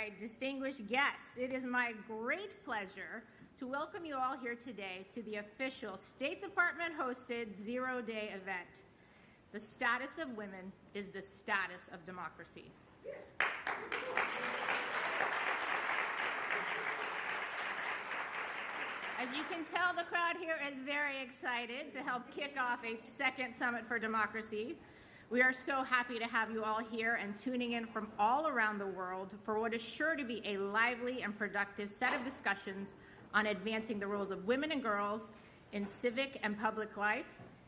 my distinguished guests, it is my great pleasure to welcome you all here today to the official State Department-hosted zero-day event. The status of women is the status of democracy. As you can tell, the crowd here is very excited to help kick off a second Summit for Democracy. We are so happy to have you all here and tuning in from all around the world for what is sure to be a lively and productive set of discussions on advancing the roles of women and girls in civic and public life,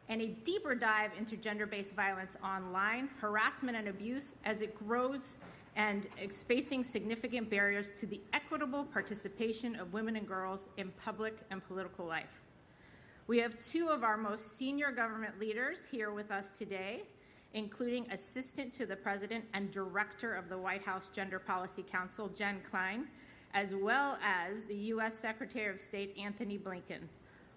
and a deeper dive into gender-based violence online, harassment and abuse as it grows and is facing significant barriers to the equitable participation of women and girls in public and political life. We have two of our most senior government leaders here with us today, including Assistant to the President and Director of the White House Gender Policy Council, Jen Klein, as well as the U.S. Secretary of State Antony Blinken,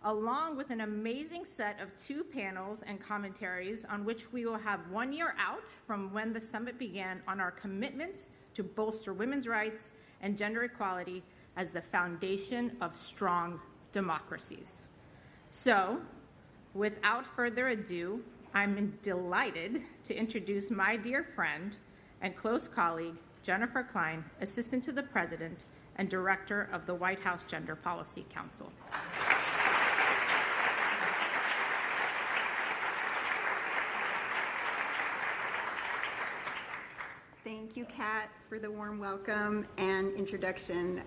along with an amazing set of two panels and commentaries on which we will have 1 year out from when the summit began on our commitments to bolster women's rights and gender equality as the foundation of strong democracies. So, without further ado, I'm delighted to introduce my dear friend and close colleague, Jennifer Klein, Assistant to the President and Director of the White House Gender Policy Council. Thank you, Kat, for the warm welcome and introduction.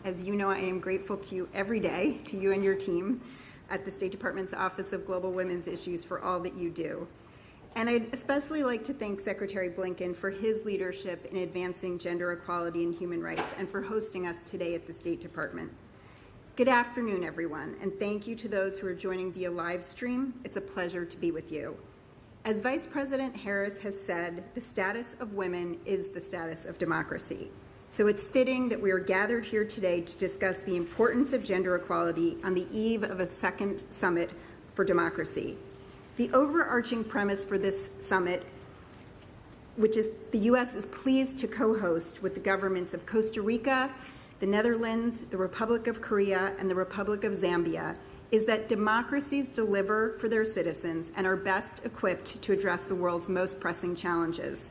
As you know, I am grateful to you every day, to you and your team at the State Department's Office of Global Women's Issues for all that you do. And I'd especially like to thank Secretary Blinken for his leadership in advancing gender equality and human rights and for hosting us today at the State Department. Good afternoon, everyone, and thank you to those who are joining via live stream. It's a pleasure to be with you. As Vice President Harris has said, the status of women is the status of democracy. So it's fitting that we are gathered here today to discuss the importance of gender equality on the eve of a second Summit for Democracy. The overarching premise for this summit, which is the U.S. is pleased to co-host with the governments of Costa Rica, the Netherlands, the Republic of Korea, and the Republic of Zambia, is that democracies deliver for their citizens and are best equipped to address the world's most pressing challenges.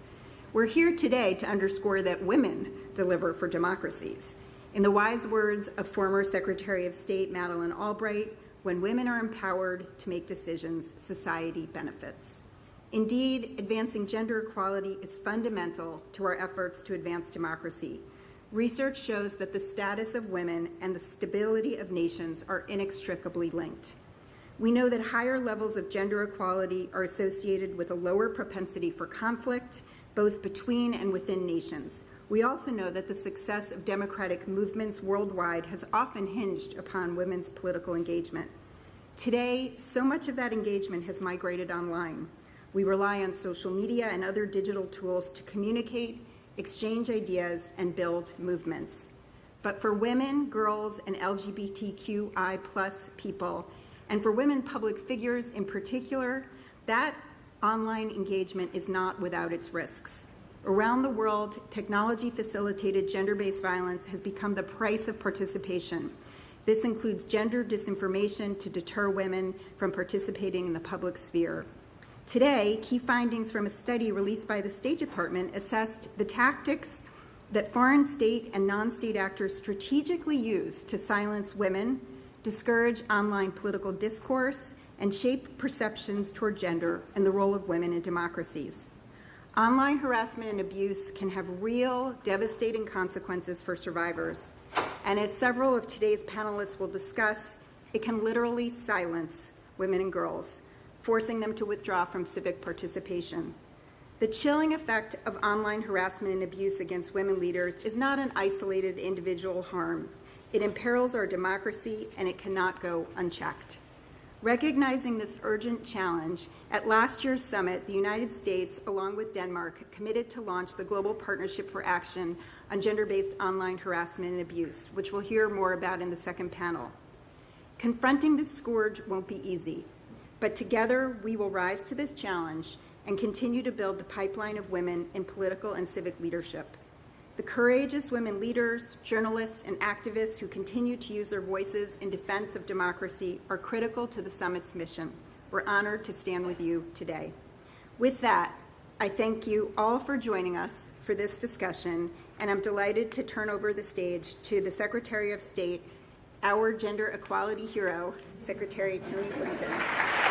We're here today to underscore that women deliver for democracies. In the wise words of former Secretary of State Madeleine Albright, when women are empowered to make decisions, society benefits. Indeed, advancing gender equality is fundamental to our efforts to advance democracy. Research shows that the status of women and the stability of nations are inextricably linked. We know that higher levels of gender equality are associated with a lower propensity for conflict, both between and within nations. We also know that the success of democratic movements worldwide has often hinged upon women's political engagement. Today, so much of that engagement has migrated online. We rely on social media and other digital tools to communicate, exchange ideas, and build movements. But for women, girls, and LGBTQI+ people, and for women public figures in particular, that online engagement is not without its risks. Around the world, technology-facilitated gender-based violence has become the price of participation. This includes gender disinformation to deter women from participating in the public sphere. Today, key findings from a study released by the State Department assessed the tactics that foreign state and non-state actors strategically use to silence women, discourage online political discourse, and shape perceptions toward gender and the role of women in democracies. Online harassment and abuse can have real, devastating consequences for survivors. And as several of today's panelists will discuss, it can literally silence women and girls, forcing them to withdraw from civic participation. The chilling effect of online harassment and abuse against women leaders is not an isolated individual harm. It imperils our democracy, and it cannot go unchecked. Recognizing this urgent challenge, at last year's summit, the United States, along with Denmark, committed to launch the Global Partnership for Action on Gender-Based Online Harassment and Abuse, which we'll hear more about in the second panel. Confronting this scourge won't be easy, but together we will rise to this challenge and continue to build the pipeline of women in political and civic leadership. The courageous women leaders, journalists, and activists who continue to use their voices in defense of democracy are critical to the summit's mission. We're honored to stand with you today. With that, I thank you all for joining us for this discussion, and I'm delighted to turn over the stage to the Secretary of State, our gender equality hero, Secretary Antony Blinken.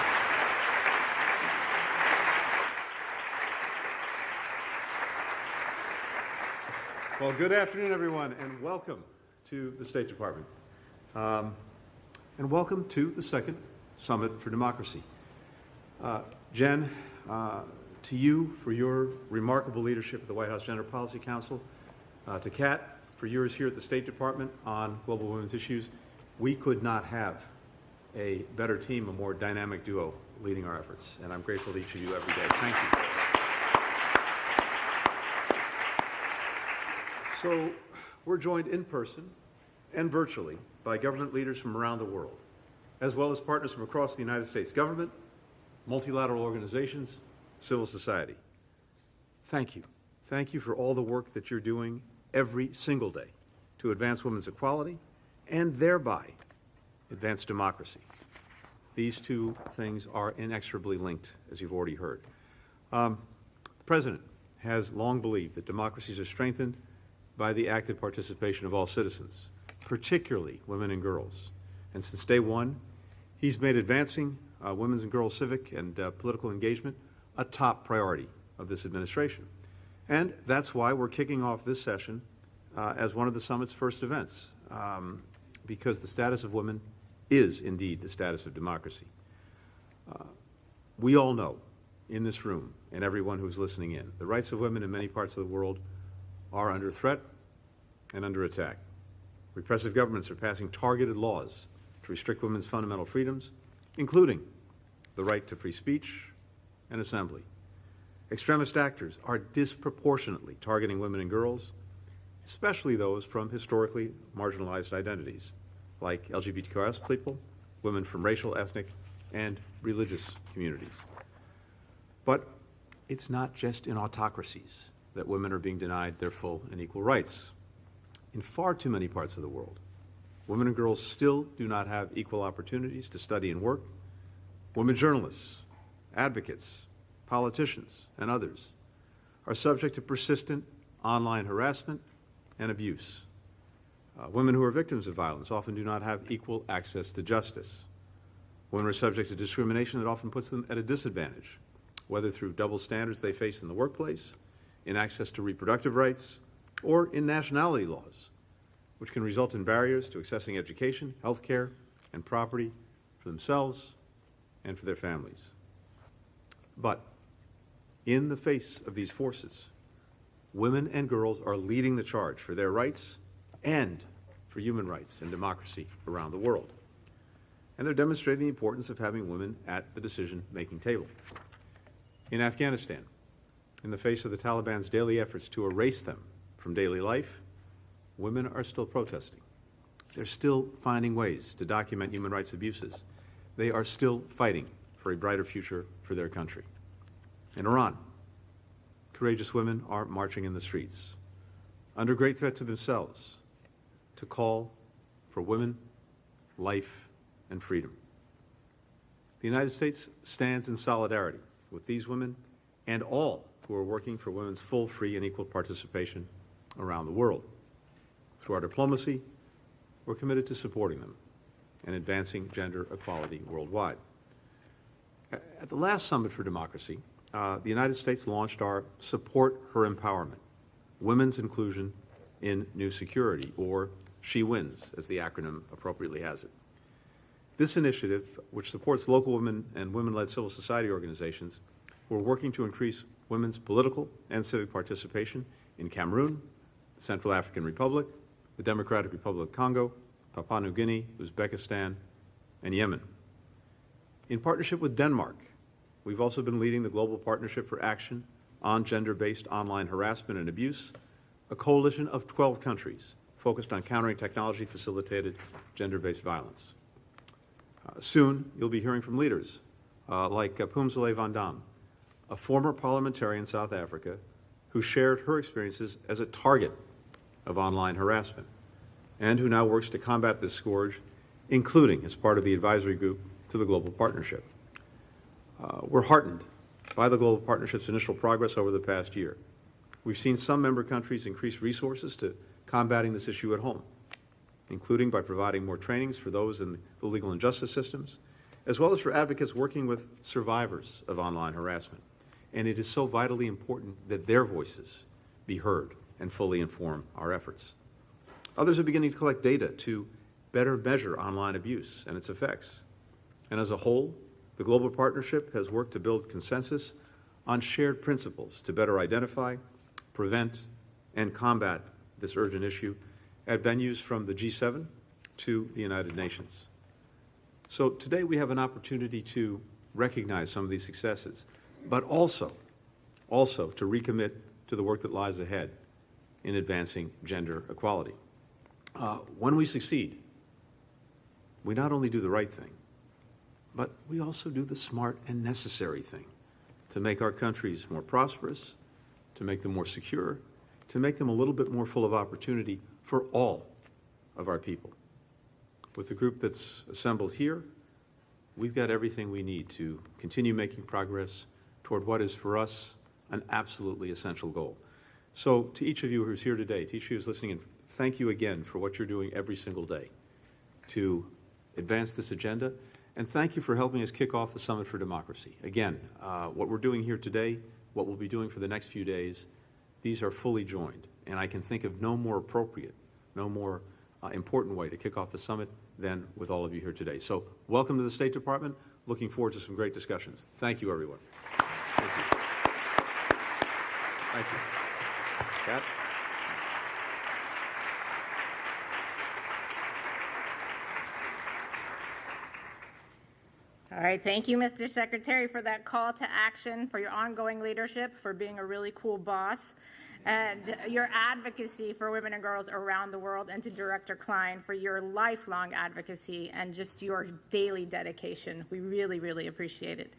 Well, good afternoon, everyone, and welcome to the State Department. And welcome to the second Summit for Democracy. Jen, to you for your remarkable leadership at the White House Gender Policy Council, to Kat for yours here at the State Department on global women's issues. We could not have a better team, a more dynamic duo leading our efforts, and I'm grateful to each of you every day. Thank you. So we're joined in person and virtually by government leaders from around the world, as well as partners from across the United States government, multilateral organizations, civil society. Thank you. Thank you for all the work that you're doing every single day to advance women's equality and thereby advance democracy. These two things are inexorably linked, as you've already heard. The President has long believed that democracies are strengthened by the active participation of all citizens, particularly women and girls. And since day one, he's made advancing women's and girls' civic and political engagement a top priority of this administration. And that's why we're kicking off this session as one of the summit's first events, because the status of women is indeed the status of democracy. We all know in this room, and everyone who's listening in, the rights of women in many parts of the world are under threat and under attack. Repressive governments are passing targeted laws to restrict women's fundamental freedoms, including the right to free speech and assembly. Extremist actors are disproportionately targeting women and girls, especially those from historically marginalized identities, like LGBTQIA people, women from racial, ethnic, and religious communities. But it's not just in autocracies that women are being denied their full and equal rights. In far too many parts of the world, women and girls still do not have equal opportunities to study and work. Women journalists, advocates, politicians, and others are subject to persistent online harassment and abuse. Women who are victims of violence often do not have equal access to justice. Women are subject to discrimination that often puts them at a disadvantage, whether through double standards they face in the workplace, in access to reproductive rights, or in nationality laws, which can result in barriers to accessing education, health care, and property for themselves and for their families. But in the face of these forces, women and girls are leading the charge for their rights and for human rights and democracy around the world. And they're demonstrating the importance of having women at the decision-making table. In Afghanistan, in the face of the Taliban's daily efforts to erase them from daily life, women are still protesting. They're still finding ways to document human rights abuses. They are still fighting for a brighter future for their country. In Iran, courageous women are marching in the streets, under great threat to themselves, to call for women, life, and freedom. The United States stands in solidarity with these women and all who are working for women's full, free, and equal participation around the world. Through our diplomacy, we're committed to supporting them and advancing gender equality worldwide. At the last Summit for Democracy, the United States launched our Support Her Empowerment, Women's Inclusion in New Security, or She Wins, as the acronym appropriately has it. This initiative, which supports local women and women-led civil society organizations who are working to increase women's political and civic participation in Cameroon, the Central African Republic, the Democratic Republic of Congo, Papua New Guinea, Uzbekistan, and Yemen. In partnership with Denmark, we've also been leading the Global Partnership for Action on Gender-Based Online Harassment and Abuse, a coalition of 12 countries focused on countering technology-facilitated gender-based violence. Soon, you'll be hearing from leaders like Pumzile van Dam, a former parliamentarian in South Africa who shared her experiences as a target of online harassment, and who now works to combat this scourge, including as part of the advisory group to the Global Partnership. We're heartened by the Global Partnership's initial progress over the past year. We've seen some member countries increase resources to combating this issue at home, including by providing more trainings for those in the legal and justice systems, as well as for advocates working with survivors of online harassment. And it is so vitally important that their voices be heard and fully inform our efforts. Others are beginning to collect data to better measure online abuse and its effects. And as a whole, the Global Partnership has worked to build consensus on shared principles to better identify, prevent, and combat this urgent issue at venues from the G7 to the United Nations. So today we have an opportunity to recognize some of these successes, but also to recommit to the work that lies ahead in advancing gender equality. When we succeed, we not only do the right thing, but we also do the smart and necessary thing to make our countries more prosperous, to make them more secure, to make them a little bit more full of opportunity for all of our people. With the group that's assembled here, we've got everything we need to continue making progress toward what is for us an absolutely essential goal. So to each of you who's here today, to each of you who's listening in, thank you again for what you're doing every single day to advance this agenda. And thank you for helping us kick off the Summit for Democracy. Again, what we're doing here today, what we'll be doing for the next few days, these are fully joined. And I can think of no more appropriate, no more important way to kick off the summit than with all of you here today. So welcome to the State Department. Looking forward to some great discussions. Thank you, everyone. Thank you. Thank you. Kat? All right, thank you, Mr. Secretary, for that call to action, for your ongoing leadership, for being a really cool boss, and your advocacy for women and girls around the world, and to Director Klein for your lifelong advocacy and just your daily dedication. We really, really appreciate it.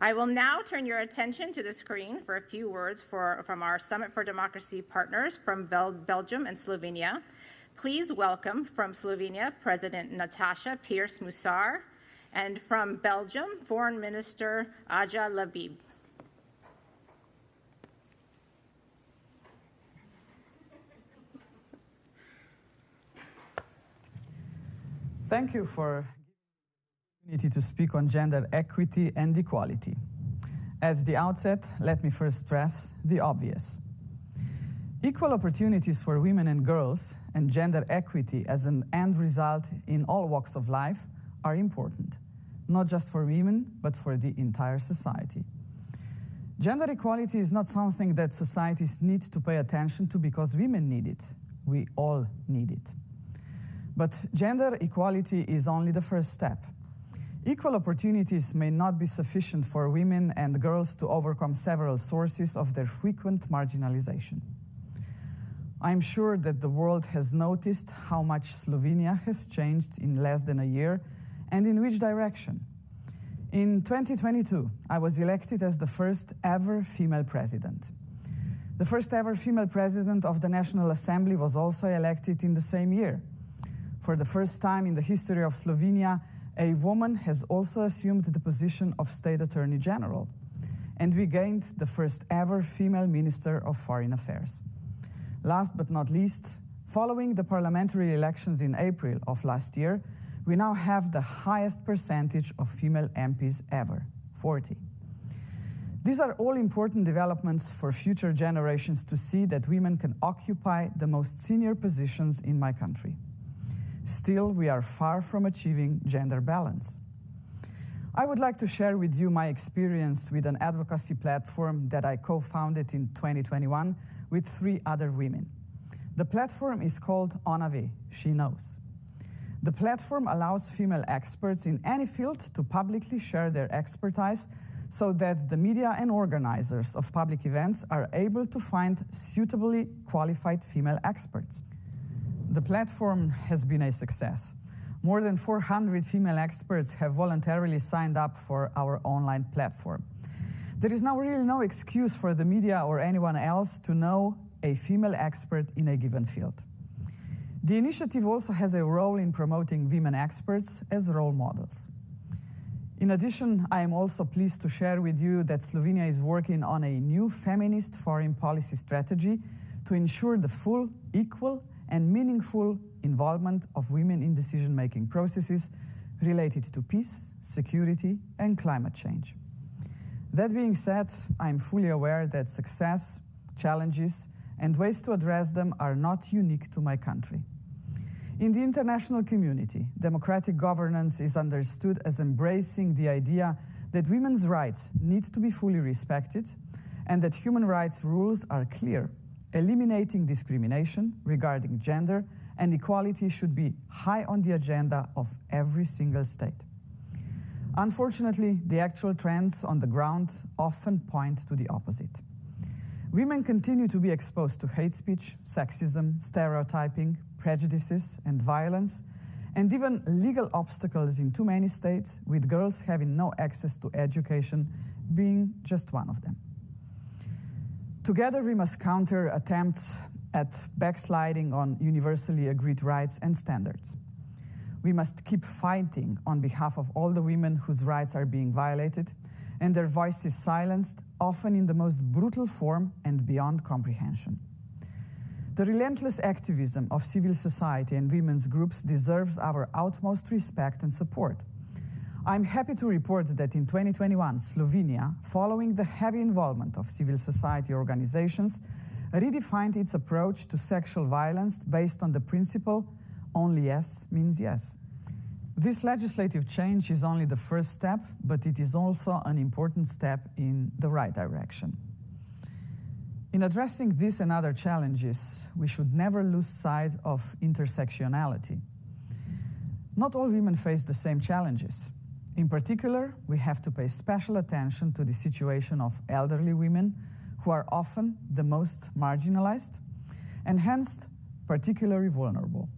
I will now turn your attention to the screen for a few words from our Summit for Democracy partners from Belgium and Slovenia. Please welcome from Slovenia, President Natasha Pierce-Musar, and from Belgium, Foreign Minister Aja Labib. Thank you for the opportunity to speak on gender equity and equality. At the outset, let me first stress the obvious. Equal opportunities for women and girls and gender equity as an end result in all walks of life are important, not just for women, but for the entire society. Gender equality is not something that societies need to pay attention to because women need it. We all need it. But gender equality is only the first step. Equal opportunities may not be sufficient for women and girls to overcome several sources of their frequent marginalization. I'm sure that the world has noticed how much Slovenia has changed in less than a year and in which direction. In 2022, I was elected as the first ever female president. The first ever female president of the National Assembly was also elected in the same year. For the first time in the history of Slovenia, a woman has also assumed the position of State Attorney General, and we gained the first ever female Minister of Foreign Affairs. Last but not least, following the parliamentary elections in April of last year, we now have the highest percentage of female MPs ever, 40. These are all important developments for future generations to see that women can occupy the most senior positions in my country. Still, we are far from achieving gender balance. I would like to share with you my experience with an advocacy platform that I co-founded in 2021 with 3 other women. The platform is called Onave, She Knows. The platform allows female experts in any field to publicly share their expertise so that the media and organizers of public events are able to find suitably qualified female experts. The platform has been a success. More than 400 female experts have voluntarily signed up for our online platform. There is now really no excuse for the media or anyone else to know a female expert in a given field. The initiative also has a role in promoting women experts as role models. In addition, I am also pleased to share with you that Slovenia is working on a new feminist foreign policy strategy to ensure the full, equal, and meaningful involvement of women in decision-making processes related to peace, security, and climate change. That being said, I am fully aware that success, challenges, and ways to address them are not unique to my country. In the international community, democratic governance is understood as embracing the idea that women's rights need to be fully respected and that human rights rules are clear. Eliminating discrimination regarding gender and equality should be high on the agenda of every single state. Unfortunately, the actual trends on the ground often point to the opposite. Women continue to be exposed to hate speech, sexism, stereotyping, prejudices, and violence, and even legal obstacles in too many states, with girls having no access to education being just one of them. Together, we must counter attempts at backsliding on universally agreed rights and standards. We must keep fighting on behalf of all the women whose rights are being violated and their voices silenced, often in the most brutal form and beyond comprehension. The relentless activism of civil society and women's groups deserves our utmost respect and support. I'm happy to report that in 2021, Slovenia, following the heavy involvement of civil society organizations, redefined its approach to sexual violence based on the principle, only yes means yes. This legislative change is only the first step, but it is also an important step in the right direction. In addressing these and other challenges, we should never lose sight of intersectionality. Not all women face the same challenges. In particular, we have to pay special attention to the situation of elderly women, who are often the most marginalized and hence particularly vulnerable.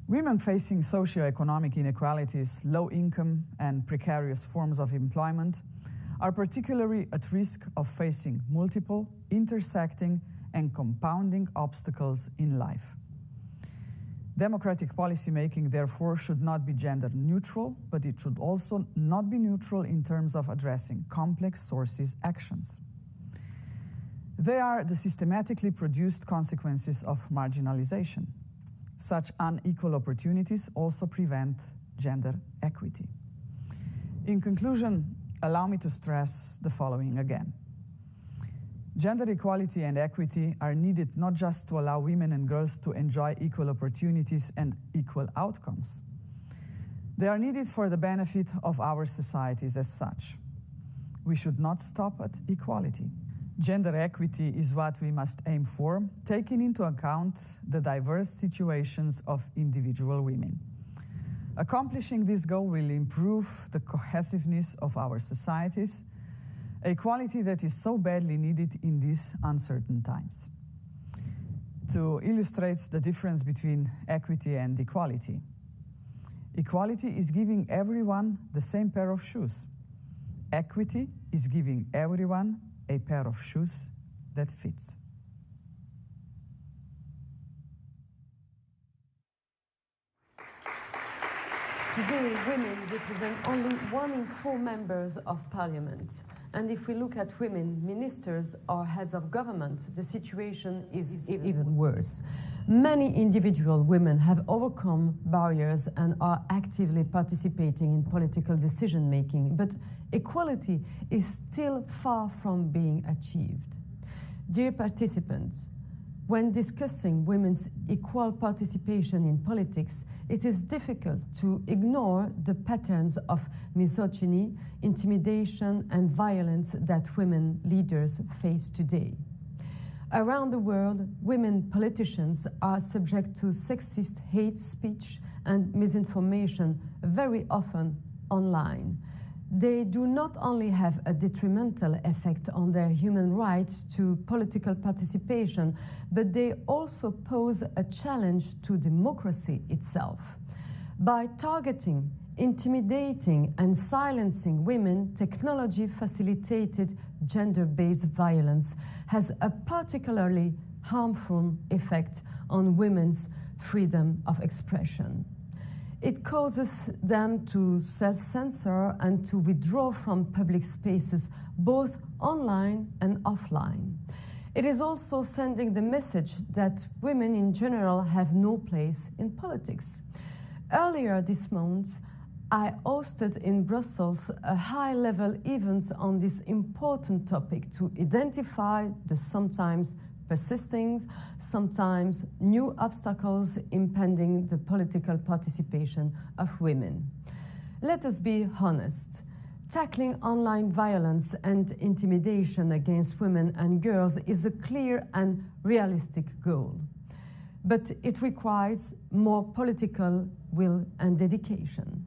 Women facing socioeconomic inequalities, low income, and precarious forms of employment are particularly at risk of facing multiple, intersecting, and compounding obstacles in life. Democratic policymaking, therefore, should not be gender neutral, but it should also not be neutral in terms of addressing complex sources actions. They are the systematically produced consequences of marginalization. Such unequal opportunities also prevent gender equity. In conclusion, allow me to stress the following again. Gender equality and equity are needed not just to allow women and girls to enjoy equal opportunities and equal outcomes. They are needed for the benefit of our societies as such. We should not stop at equality. Gender equity is what we must aim for, taking into account the diverse situations of individual women. Accomplishing this goal will improve the cohesiveness of our societies, a quality that is so badly needed in these uncertain times. To illustrate the difference between equity and equality, equality is giving everyone the same pair of shoes. Equity is giving everyone a pair of shoes that fits. Today, women represent only 1 in 4 members of parliament. And if we look at women ministers or heads of government, the situation is even worse. Many individual women have overcome barriers and are actively participating in political decision-making, but equality is still far from being achieved. Dear participants, when discussing women's equal participation in politics, it is difficult to ignore the patterns of misogyny, intimidation, and violence that women leaders face today. Around the world, women politicians are subject to sexist hate speech and misinformation, very often online. They do not only have a detrimental effect on their human rights to political participation, but they also pose a challenge to democracy itself. By targeting intimidating and silencing women, technology-facilitated gender-based violence has a particularly harmful effect on women's freedom of expression. It causes them to self-censor and to withdraw from public spaces, both online and offline. It is also sending the message that women in general have no place in politics. Earlier this month, I hosted in Brussels a high-level event on this important topic to identify the sometimes persisting, sometimes new obstacles impeding the political participation of women. Let us be honest. Tackling online violence and intimidation against women and girls is a clear and realistic goal. But it requires more political will and dedication.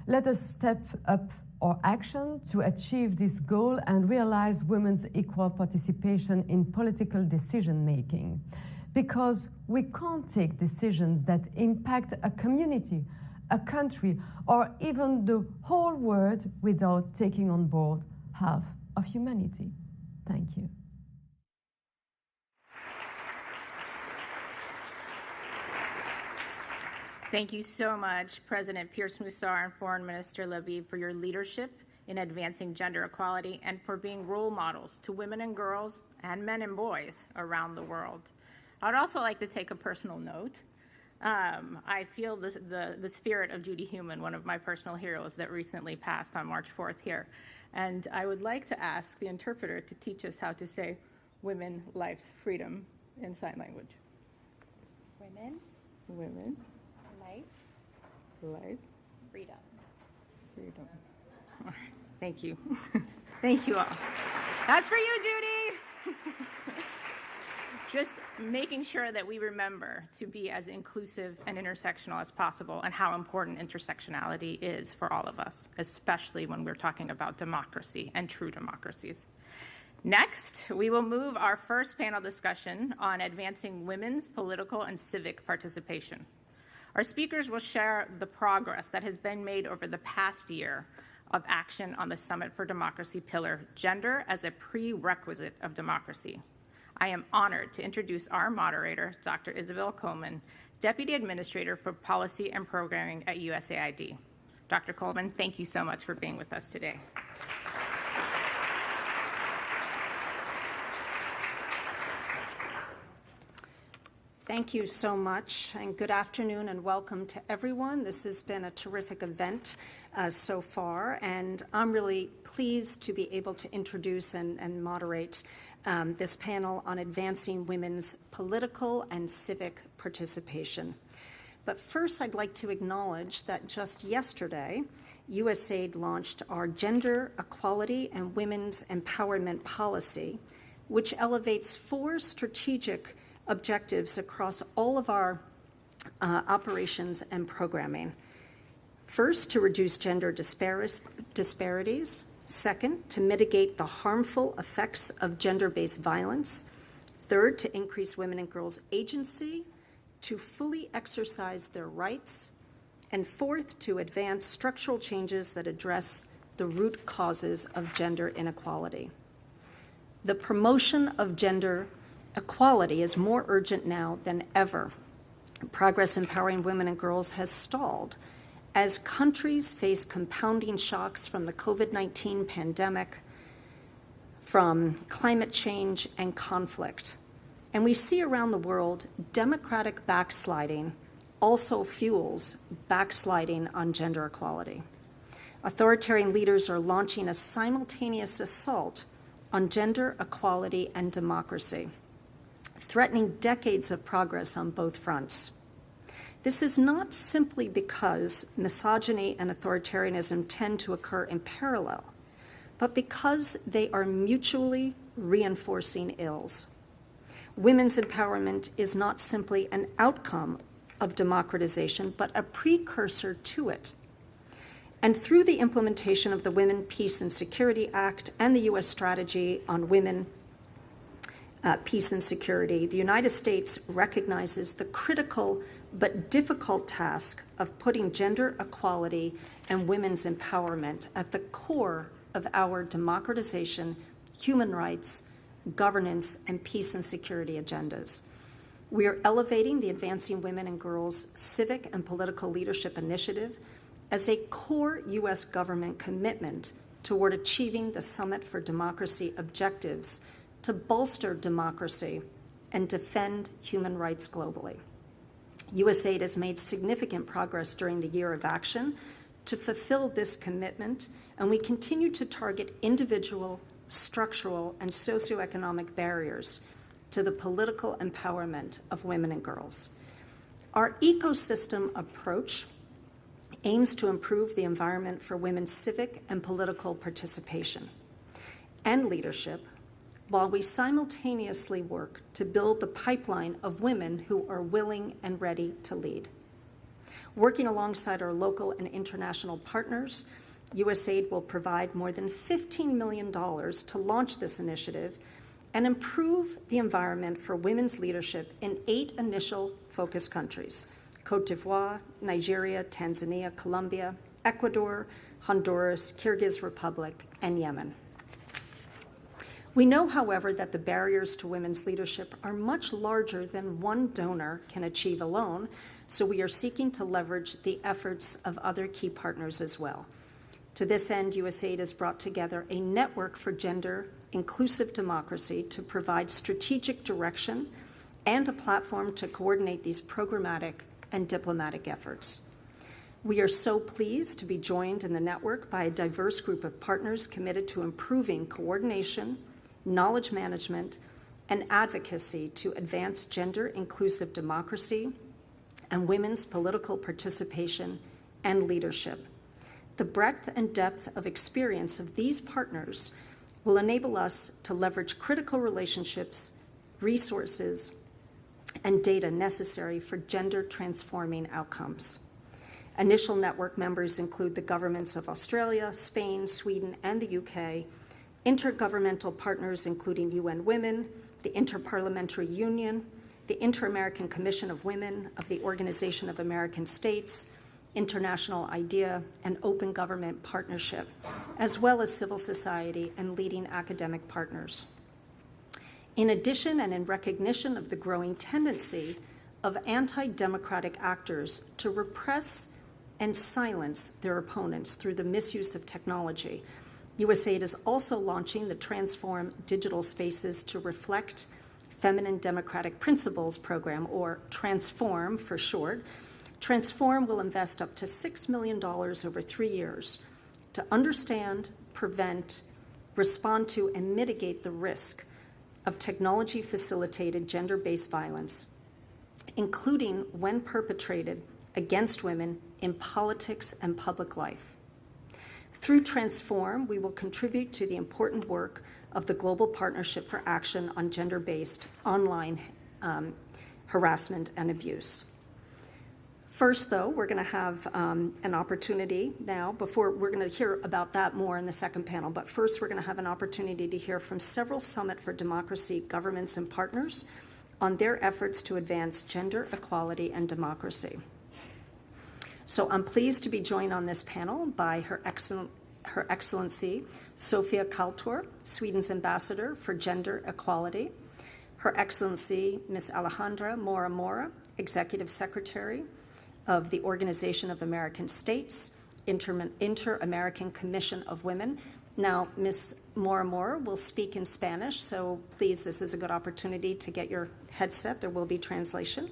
Let us step up our action to achieve this goal and realize women's equal participation in political decision-making. Because we can't take decisions that impact a community, a country, or even the whole world without taking on board half of humanity. Thank you. Thank you so much, President Pierce-Moussard and Foreign Minister Lviv, for your leadership in advancing gender equality and for being role models to women and girls and men and boys around the world. I would also like to take a personal note. I feel the spirit of Judy Heumann, one of my personal heroes that recently passed on March 4th here. And I would like to ask the interpreter to teach us how to say women, life, freedom in sign language. Women, life, freedom. All right. Thank you. Thank you all. That's for you, Judy. Just making sure that we remember to be as inclusive and intersectional as possible and how important intersectionality is for all of us, especially when we're talking about democracy and true democracies. Next, we will move our first panel discussion on advancing women's political and civic participation. Our speakers will share the progress that has been made over the past year of action on the Summit for Democracy pillar, Gender as a Prerequisite of Democracy. I am honored to introduce our moderator, Dr. Isabel Coleman, Deputy Administrator for Policy and Programming at USAID. Dr. Coleman, thank you so much for being with us today. Thank you so much, and good afternoon and welcome to everyone. This has been a terrific event so far, and I'm really pleased to be able to introduce and moderate this panel on advancing women's political and civic participation. But first, I'd like to acknowledge that just yesterday, USAID launched our Gender Equality and Women's Empowerment Policy, which elevates 4 strategic objectives across all of our operations and programming. First, to reduce gender disparities. Second, to mitigate the harmful effects of gender-based violence. Third, to increase women and girls' agency to fully exercise their rights. And fourth, to advance structural changes that address the root causes of gender inequality. The promotion of gender equality is more urgent now than ever. Progress empowering women and girls has stalled as countries face compounding shocks from the COVID-19 pandemic, from climate change and conflict. And we see around the world democratic backsliding also fuels backsliding on gender equality. Authoritarian leaders are launching a simultaneous assault on gender equality and democracy, threatening decades of progress on both fronts. This is not simply because misogyny and authoritarianism tend to occur in parallel, but because they are mutually reinforcing ills. Women's empowerment is not simply an outcome of democratization, but a precursor to it. And through the implementation of the Women, Peace, and Security Act and the U.S. Strategy on Women, Peace and Security, the United States recognizes the critical but difficult task of putting gender equality and women's empowerment at the core of our democratization, human rights, governance, and peace and security agendas. We are elevating the Advancing Women and Girls Civic and Political Leadership Initiative as a core U.S. government commitment toward achieving the Summit for Democracy objectives to bolster democracy and defend human rights globally. USAID has made significant progress during the year of action to fulfill this commitment, and we continue to target individual, structural, and socioeconomic barriers to the political empowerment of women and girls. Our ecosystem approach aims to improve the environment for women's civic and political participation and leadership, while we simultaneously work to build the pipeline of women who are willing and ready to lead. Working alongside our local and international partners, USAID will provide more than $15 million to launch this initiative and improve the environment for women's leadership in 8 initial focus countries: Côte d'Ivoire, Nigeria, Tanzania, Colombia, Ecuador, Honduras, Kyrgyz Republic, and Yemen. We know, however, that the barriers to women's leadership are much larger than one donor can achieve alone, so we are seeking to leverage the efforts of other key partners as well. To this end, USAID has brought together a network for gender-inclusive democracy to provide strategic direction and a platform to coordinate these programmatic and diplomatic efforts. We are so pleased to be joined in the network by a diverse group of partners committed to improving coordination, knowledge management, and advocacy to advance gender-inclusive democracy and women's political participation and leadership. The breadth and depth of experience of these partners will enable us to leverage critical relationships, resources, and data necessary for gender-transforming outcomes. Initial network members include the governments of Australia, Spain, Sweden, and the UK, intergovernmental partners including UN Women, the Interparliamentary Union, the Inter-American Commission of Women of the Organization of American States, International IDEA, and Open Government Partnership, as well as civil society and leading academic partners. In addition, and in recognition of the growing tendency of anti-democratic actors to repress and silence their opponents through the misuse of technology, USAID is also launching the Transform Digital Spaces to Reflect Feminine Democratic Principles program, or Transform for short. Transform will invest up to $6 million over 3 years to understand, prevent, respond to, and mitigate the risk of technology-facilitated gender-based violence, including when perpetrated against women in politics and public life. Through Transform, we will contribute to the important work of the Global Partnership for Action on Gender-Based Online Harassment and Abuse. First, though, we're going to have an opportunity now, before we're going to hear about that more in the second panel, but first we're going to have an opportunity to hear from several Summit for Democracy governments and partners on their efforts to advance gender equality and democracy. So I'm pleased to be joined on this panel by Her Excellency Sofia Kaltor, Sweden's Ambassador for Gender Equality, Her Excellency Ms. Alejandra Mora Mora, Executive Secretary of the Organization of American States, Inter-American Commission of Women. Now, Ms. Mora Mora will speak in Spanish, so please, this is a good opportunity to get your headset. There will be translation.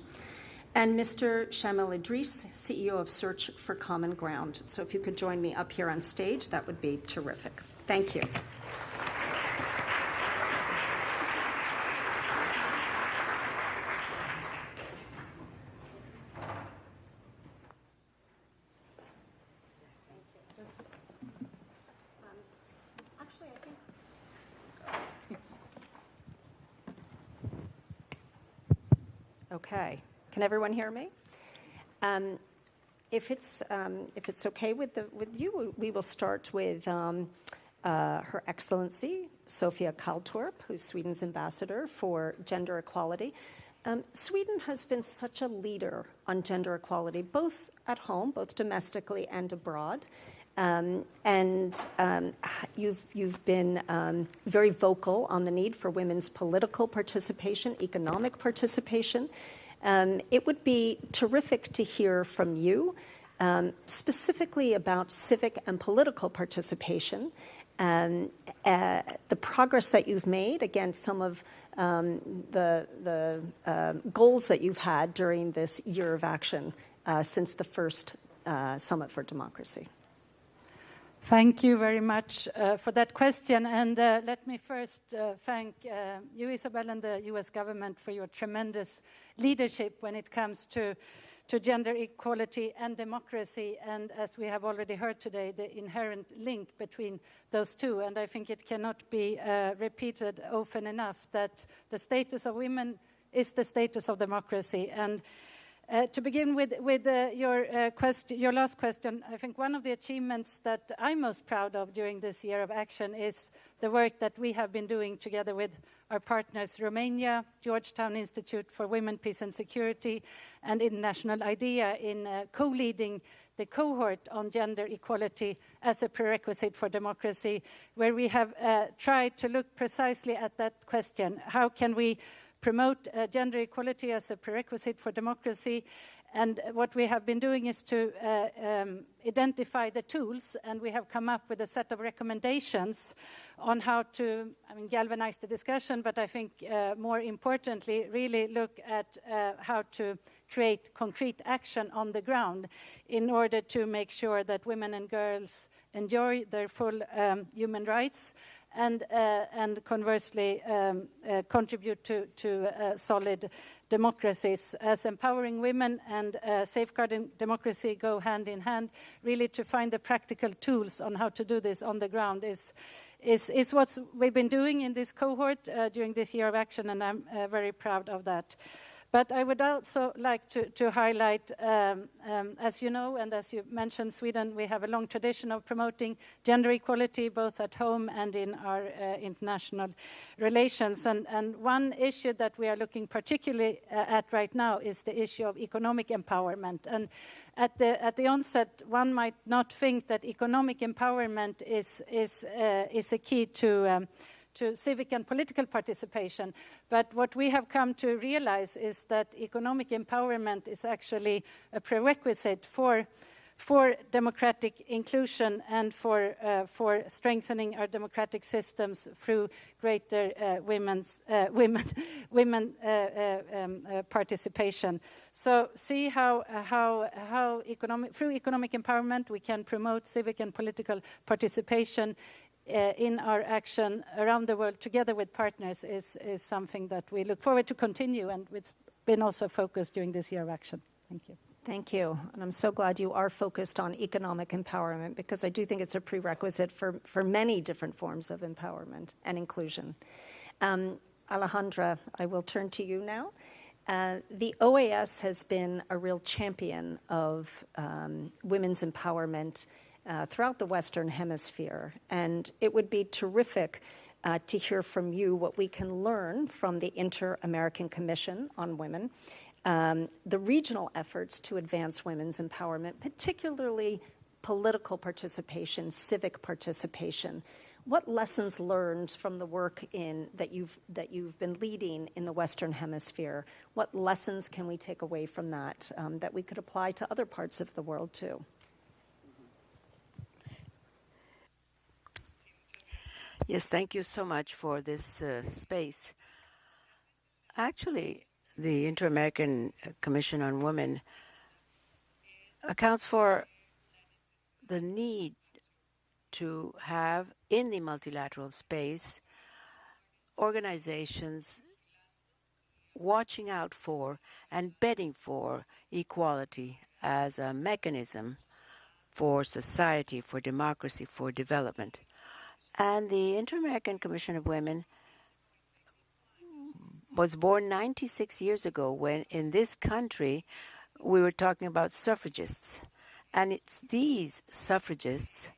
And Mr. Shamil Idris, CEO of Search for Common Ground. So if you could join me up here on stage, that would be terrific. Thank you. Okay. Can everyone hear me? If it's okay with you, we will start with Her Excellency Sofia Kaltorp, who's Sweden's Ambassador for Gender Equality. Sweden has been such a leader on gender equality, both at home, both domestically and abroad. You've been very vocal on the need for women's political participation, economic participation. It would be terrific to hear from you specifically about civic and political participation and the progress that you've made against some of the goals that you've had during this year of action since the first Summit for Democracy. Thank you very much for that question. And let me first thank you, Isabel, and the U.S. government for your tremendous leadership when it comes to gender equality and democracy. And as we have already heard today, the inherent link between those two. And I think it cannot be repeated often enough that the status of women is the status of democracy. And to begin with your last question, I think one of the achievements that I'm most proud of during this year of action is the work that we have been doing together with our partners Romania, Georgetown Institute for Women, Peace and Security, and International IDEA in co-leading the cohort on gender equality as a prerequisite for democracy, where we have tried to look precisely at that question. How can we promote gender equality as a prerequisite for democracy? And what we have been doing is to identify the tools, and we have come up with a set of recommendations on how to galvanize the discussion, but I think more importantly, really look at how to create concrete action on the ground in order to make sure that women and girls enjoy their full human rights and conversely contribute to solid democracies. As empowering women and safeguarding democracy go hand in hand, really to find the practical tools on how to do this on the ground is what we've been doing in this cohort during this year of action, and I'm very proud of that. But I would also like to highlight, as you know, and as you mentioned, Sweden, we have a long tradition of promoting gender equality, both at home and in our international relations. And one issue that we are looking particularly at right now is the issue of economic empowerment. And at the onset, one might not think that economic empowerment is a key to civic and political participation. But what we have come to realize is that economic empowerment is actually a prerequisite for democratic inclusion and for strengthening our democratic systems through greater women participation. So see how through economic empowerment we can promote civic and political participation in our action around the world together with partners is something that we look forward to continue, and it's been also focused during this year of action. Thank you. Thank you. And I'm so glad you are focused on economic empowerment, because I do think it's a prerequisite for many different forms of empowerment and inclusion. Alejandra, I will turn to you now. The OAS has been a real champion of women's empowerment throughout the Western Hemisphere. And it would be terrific to hear from you what we can learn from the Inter-American Commission on Women, the regional efforts to advance women's empowerment, particularly political participation, civic participation. What lessons learned from the work that you've been leading in the Western Hemisphere? What lessons can we take away from that that we could apply to other parts of the world too? Yes, thank you so much for this space. Actually, the Inter-American Commission on Women accounts for the need to have in the multilateral space organizations watching out for and betting for equality as a mechanism for society, for democracy, for development. And the Inter-American Commission of Women was born 96 years ago, when in this country we were talking about suffragists. And it's these suffragists,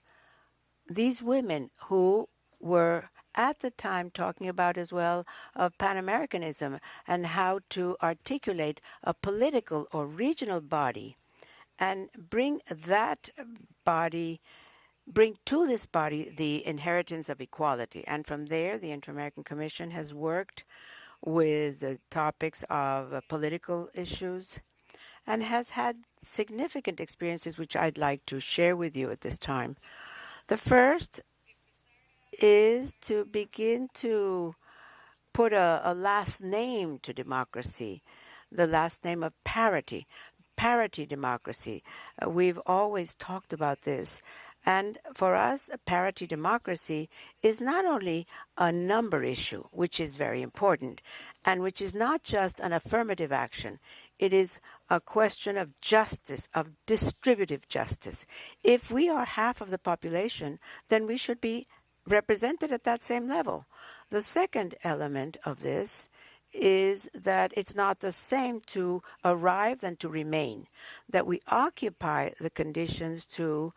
these women who were at the time talking about as well of Pan-Americanism and how to articulate a political or regional body and bring to this body the inheritance of equality. And from there, the Inter-American Commission has worked with the topics of political issues and has had significant experiences which I'd like to share with you at this time. The first is to begin to put a last name to democracy, the last name of parity democracy. We've always talked about this. And for us, a parity democracy is not only a number issue, which is very important, and which is not just an affirmative action. It is a question of justice, of distributive justice. If we are half of the population, then we should be represented at that same level. The second element of this is that it's not the same to arrive than to remain, that we occupy the conditions to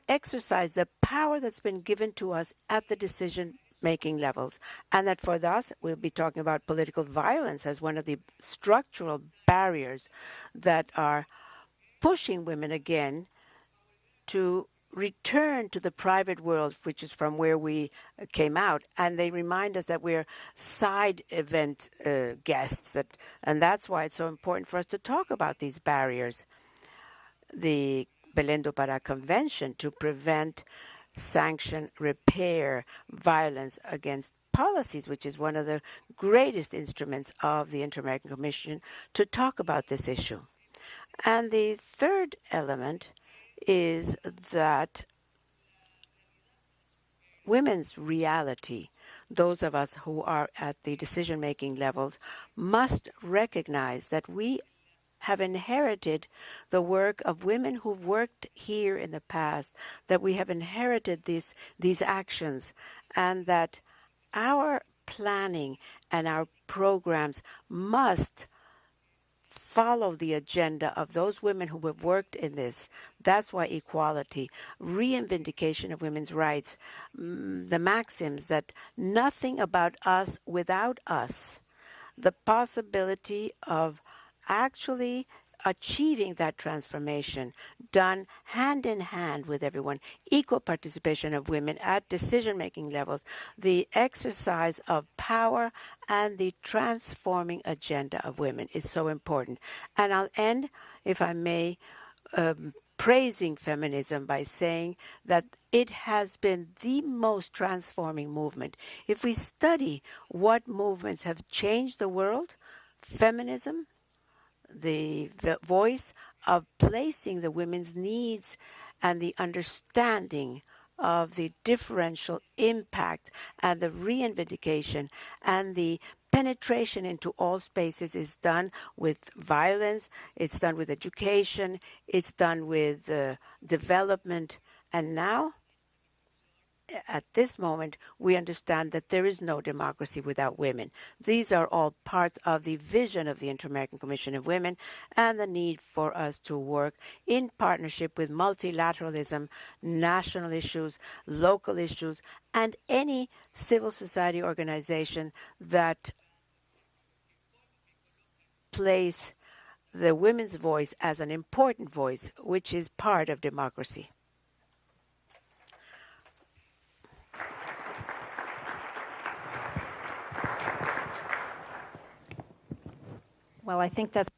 exercise the power that's been given to us at the decision-making levels, and that for us, we'll be talking about political violence as one of the structural barriers that are pushing women again to return to the private world, which is from where we came out, and they remind us that we're side event guests, and that's why it's so important for us to talk about these barriers. The Belén do Pará Convention to prevent, sanction, repair violence against policies, which is one of the greatest instruments of the Inter-American Commission to talk about this issue. And the third element is that women's reality, those of us who are at the decision-making levels, must recognize that we have inherited the work of women who've worked here in the past, that we have inherited these actions, and that our planning and our programs must follow the agenda of those women who have worked in this. That's why equality, reivindication of women's rights, the maxims that nothing about us without us, the possibility of actually achieving that transformation done hand in hand with everyone, equal participation of women at decision-making levels, the exercise of power and the transforming agenda of women is so important. And I'll end, if I may, praising feminism by saying that it has been the most transforming movement. If we study what movements have changed the world, feminism, the voice of placing the women's needs and the understanding of the differential impact and the reivindication and the penetration into all spaces is done with violence, it's done with education, it's done with development. And now, at this moment, we understand that there is no democracy without women. These are all parts of the vision of the Inter-American Commission of Women and the need for us to work in partnership with multilateralism, national issues, local issues, and any civil society organization that place the women's voice as an important voice, which is part of democracy. Well, I think that's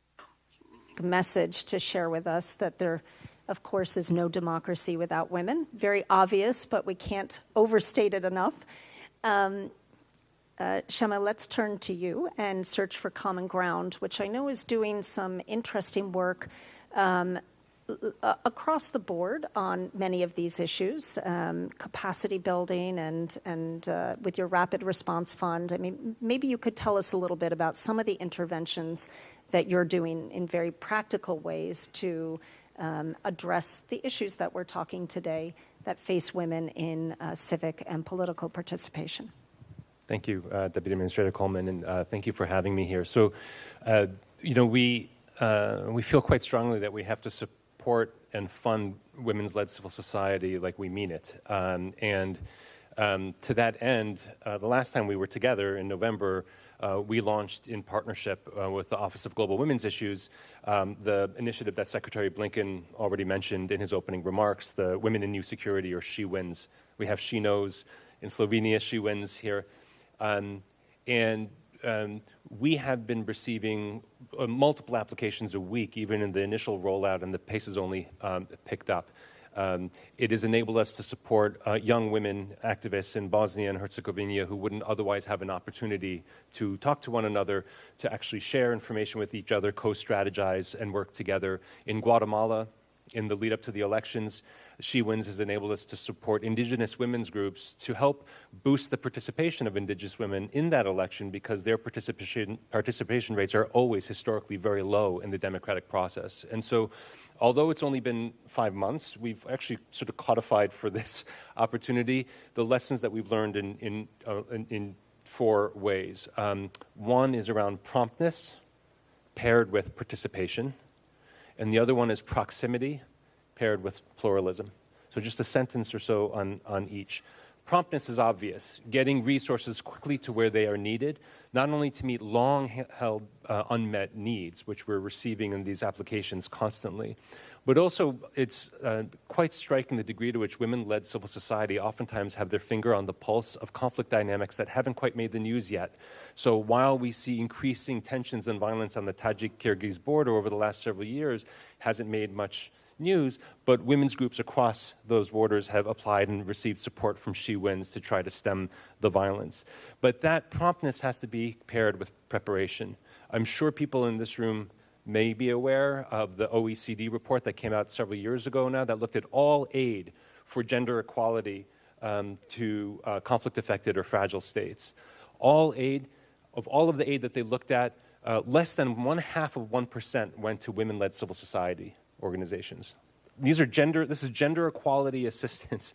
a message to share with us, that there, of course, is no democracy without women. Very obvious, but we can't overstate it enough. Shema, let's turn to you and Search for Common Ground, which I know is doing some interesting work across the board on many of these issues, capacity building and with your Rapid Response Fund. I mean, maybe you could tell us a little bit about some of the interventions that you're doing in very practical ways to address the issues that we're talking today that face women in civic and political participation. Thank you, Deputy Administrator Coleman, and thank you for having me here. So, we feel quite strongly that we have to support and fund women's-led civil society like we mean it. To that end, the last time we were together in November, we launched in partnership with the Office of Global Women's Issues the initiative that Secretary Blinken already mentioned in his opening remarks, the Women in New Security, or She Wins. We have She Knows in Slovenia, She Wins here. We have been receiving multiple applications a week, even in the initial rollout, and the pace has only picked up. It has enabled us to support young women activists in Bosnia and Herzegovina who wouldn't otherwise have an opportunity to talk to one another, to actually share information with each other, co-strategize, and work together. In Guatemala, in the lead up to the elections, She Wins has enabled us to support indigenous women's groups to help boost the participation of indigenous women in that election, because their participation rates are always historically very low in the democratic process. And so, although it's only been 5 months, we've actually sort of codified for this opportunity the lessons that we've learned in 4 ways. One is around promptness paired with participation, and the other one is proximity paired with pluralism. So just a sentence or so on each. Promptness is obvious, getting resources quickly to where they are needed, not only to meet long-held unmet needs, which we're receiving in these applications constantly, but also it's quite striking the degree to which women-led civil society oftentimes have their finger on the pulse of conflict dynamics that haven't quite made the news yet. So while we see increasing tensions and violence on the Tajik-Kyrgyz border over the last several years, hasn't made much news, but women's groups across those borders have applied and received support from She Wins to try to stem the violence. But that promptness has to be paired with preparation. I'm sure people in this room may be aware of the OECD report that came out several years ago now that looked at all aid for gender equality to conflict-affected or fragile states. All aid, of all of the aid that they looked at, less than 0.5% went to women-led civil society organizations. This is gender equality assistance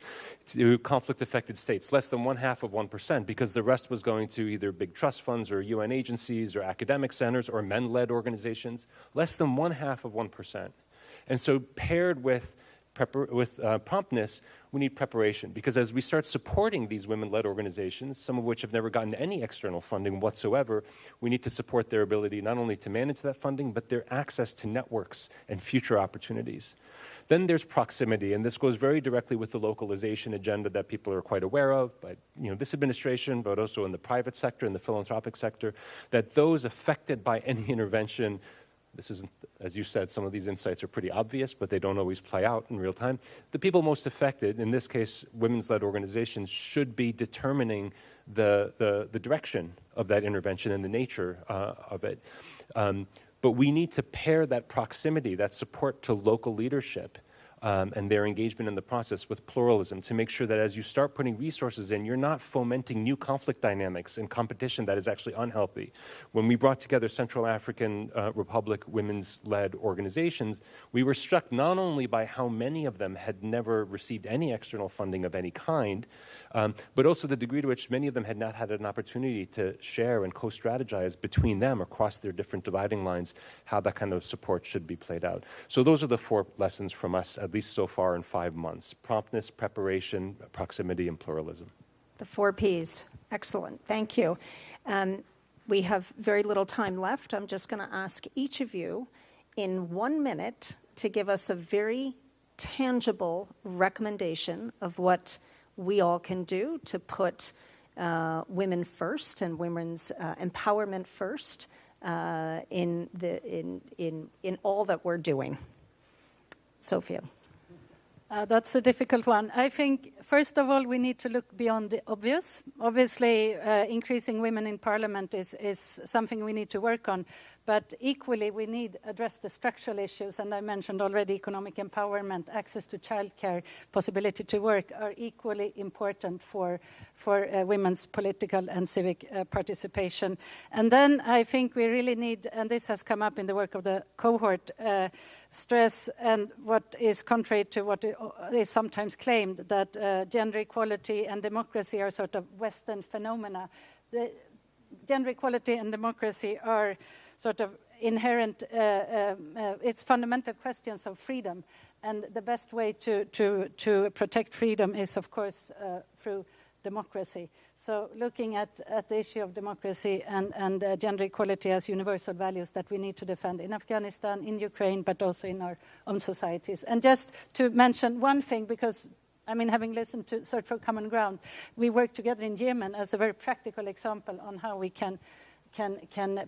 to conflict-affected states, less than 0.5%, because the rest was going to either big trust funds or UN agencies or academic centers or men-led organizations, less than 0.5%. And so paired with promptness, we need preparation, because as we start supporting these women-led organizations, some of which have never gotten any external funding whatsoever, we need to support their ability not only to manage that funding, but their access to networks and future opportunities. Then there's proximity, and this goes very directly with the localization agenda that people are quite aware of, but this administration, but also in the private sector, in the philanthropic sector, that those affected by any intervention, this isn't, as you said, some of these insights are pretty obvious, but they don't always play out in real time. The people most affected, in this case, women's-led organizations, should be determining the direction of that intervention and the nature of it. But we need to pair that proximity, that support to local leadership, and their engagement in the process with pluralism to make sure that as you start putting resources in, you're not fomenting new conflict dynamics and competition that is actually unhealthy. When we brought together Central African Republic women's-led organizations, we were struck not only by how many of them had never received any external funding of any kind, but also the degree to which many of them had not had an opportunity to share and co-strategize between them across their different dividing lines, how that kind of support should be played out. So those are the 4 lessons from us, at least so far in 5 months: promptness, preparation, proximity, and pluralism. The 4 Ps. Excellent. Thank you. We have very little time left. I'm just going to ask each of you in 1 minute to give us a very tangible recommendation of what we all can do to put women first and women's empowerment first in all that we're doing. Sophia. That's a difficult one. I think, first of all, we need to look beyond the obvious. Obviously, increasing women in parliament is something we need to work on. But equally, we need to address the structural issues. And I mentioned already economic empowerment, access to childcare, possibility to work are equally important for women's political and civic participation. And then I think we really need, and this has come up in the work of the cohort, stress and what is contrary to what is sometimes claimed, that gender equality and democracy are sort of Western phenomena. The gender equality and democracy are sort of inherent, it's fundamental questions of freedom. And the best way to protect freedom is, of course, through democracy. So looking at the issue of democracy and gender equality as universal values that we need to defend in Afghanistan, in Ukraine, but also in our own societies. And just to mention one thing, because having listened to Search for Common Ground, we work together in Yemen as a very practical example on how we can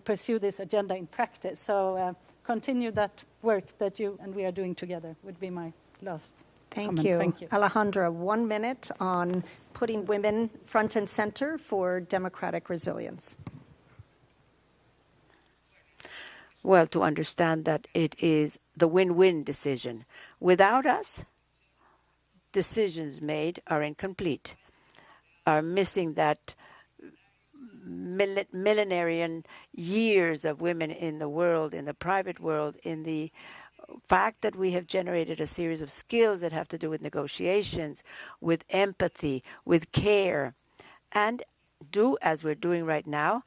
pursue this agenda in practice. So continue that work that you and we are doing together would be my last comment. Thank you. Alejandra, 1 minute on putting women front and center for democratic resilience. Well, to understand that it is the win-win decision. Without us, decisions made are incomplete, are missing that millenarian years of women in the world, in the private world, in the fact that we have generated a series of skills that have to do with negotiations, with empathy, with care, and do, as we're doing right now,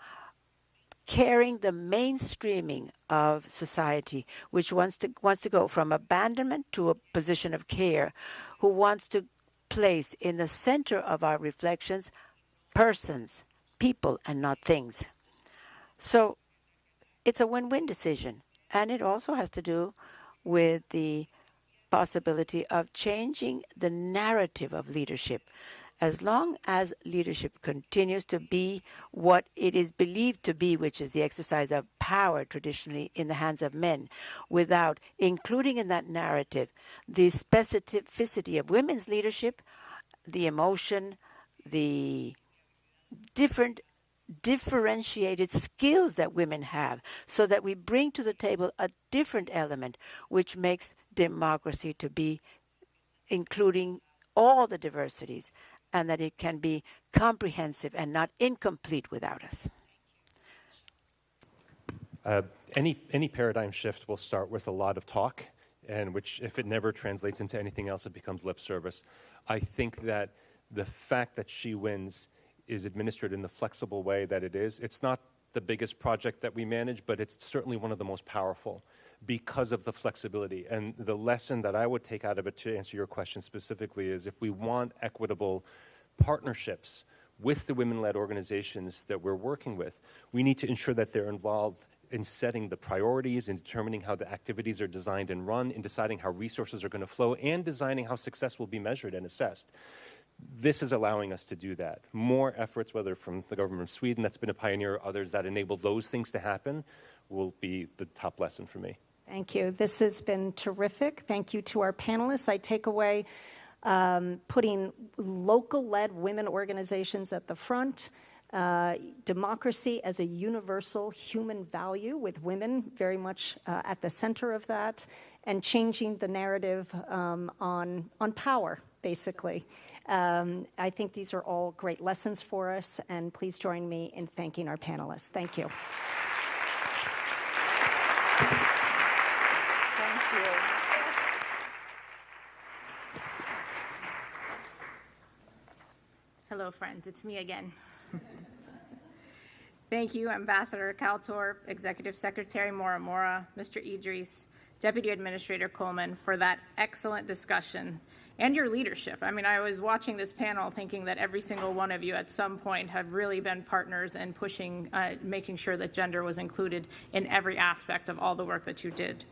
carrying the mainstreaming of society, which wants to go from abandonment to a position of care, who wants to place in the center of our reflections persons, people, and not things. So it's a win-win decision, and it also has to do with the possibility of changing the narrative of leadership. As long as leadership continues to be what it is believed to be, which is the exercise of power traditionally in the hands of men, without including in that narrative the specificity of women's leadership, the emotion, the differentiated skills that women have, so that we bring to the table a different element which makes democracy to be including all the diversities, and that it can be comprehensive and not incomplete without us. Any paradigm shift will start with a lot of talk, and which, if it never translates into anything else, it becomes lip service. I think that the fact that She Wins is administered in the flexible way that it is. It's not the biggest project that we manage, but it's certainly one of the most powerful because of the flexibility. And the lesson that I would take out of it, to answer your question specifically, is if we want equitable partnerships with the women-led organizations that we're working with, we need to ensure that they're involved in setting the priorities, in determining how the activities are designed and run, in deciding how resources are going to flow, and designing how success will be measured and assessed. This is allowing us to do that. More efforts, whether from the government of Sweden, that's been a pioneer, or others that enable those things to happen, will be the top lesson for me. Thank you. This has been terrific. Thank you to our panelists. I take away putting local-led women organizations at the front, democracy as a universal human value with women very much at the center of that, and changing the narrative on power, basically. I think these are all great lessons for us, and please join me in thanking our panelists. Thank you. Thank you. Hello, friends. It's me again. Thank you, Ambassador Kaltorp, Executive Secretary Mora, Mr. Idris, Deputy Administrator Coleman, for that excellent discussion and your leadership. I was watching this panel thinking that every single one of you at some point have really been partners in pushing, making sure that gender was included in every aspect of all the work that you did.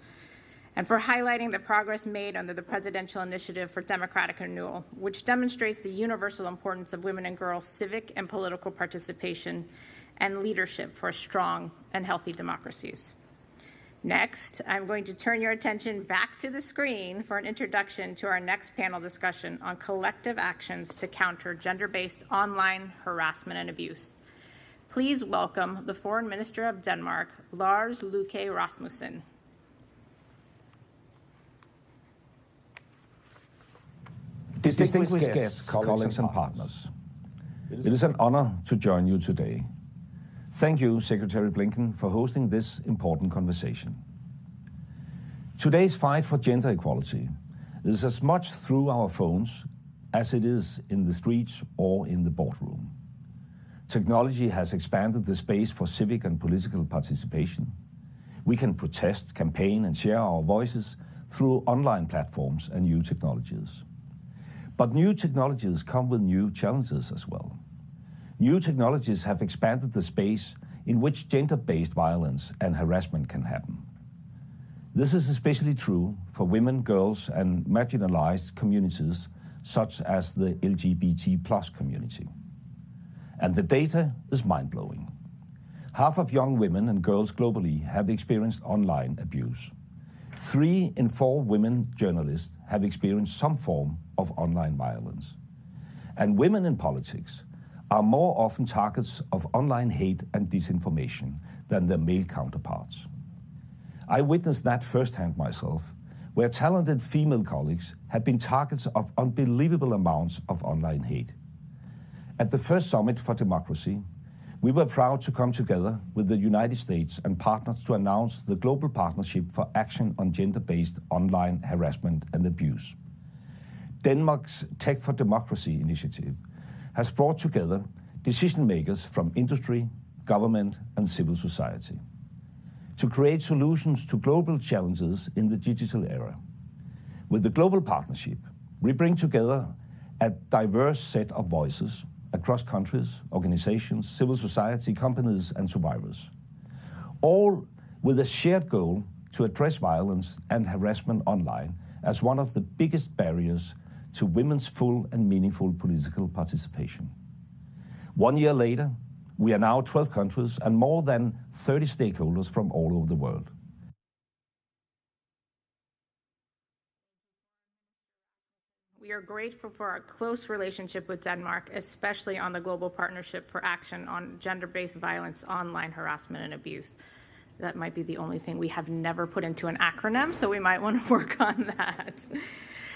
And for highlighting the progress made under the Presidential Initiative for Democratic Renewal, which demonstrates the universal importance of women and girls' civic and political participation and leadership for strong and healthy democracies. Next, I'm going to turn your attention back to the screen for an introduction to our next panel discussion on collective actions to counter gender-based online harassment and abuse. Please welcome the Foreign Minister of Denmark, Lars Løkke Rasmussen. Distinguished guests, colleagues and partners, it is an honor to join you today. Thank you, Secretary Blinken, for hosting this important conversation. Today's fight for gender equality is as much through our phones as it is in the streets or in the boardroom. Technology has expanded the space for civic and political participation. We can protest, campaign, and share our voices through online platforms and new technologies. But new technologies come with new challenges as well. New technologies have expanded the space in which gender-based violence and harassment can happen. This is especially true for women, girls, and marginalized communities such as the LGBT+ community. And the data is mind-blowing. Half of young women and girls globally have experienced online abuse. 3 in 4 women journalists have experienced some form of online violence. And women in politics are more often targets of online hate and disinformation than their male counterparts. I witnessed that firsthand myself, where talented female colleagues have been targets of unbelievable amounts of online hate. At the first Summit for Democracy, we were proud to come together with the United States and partners to announce the Global Partnership for Action on Gender-Based Online Harassment and Abuse. Denmark's Tech for Democracy initiative has brought together decision makers from industry, government, and civil society to create solutions to global challenges in the digital era. With the Global Partnership, we bring together a diverse set of voices across countries, organizations, civil society, companies, and survivors, all with a shared goal to address violence and harassment online as one of the biggest barriers to women's full and meaningful political participation. 1 year later, we are now 12 countries and more than 30 stakeholders from all over the world. We are grateful for our close relationship with Denmark, especially on the Global Partnership for Action on Gender-Based Violence, Online Harassment, and Abuse. That might be the only thing we have never put into an acronym, so we might want to work on that.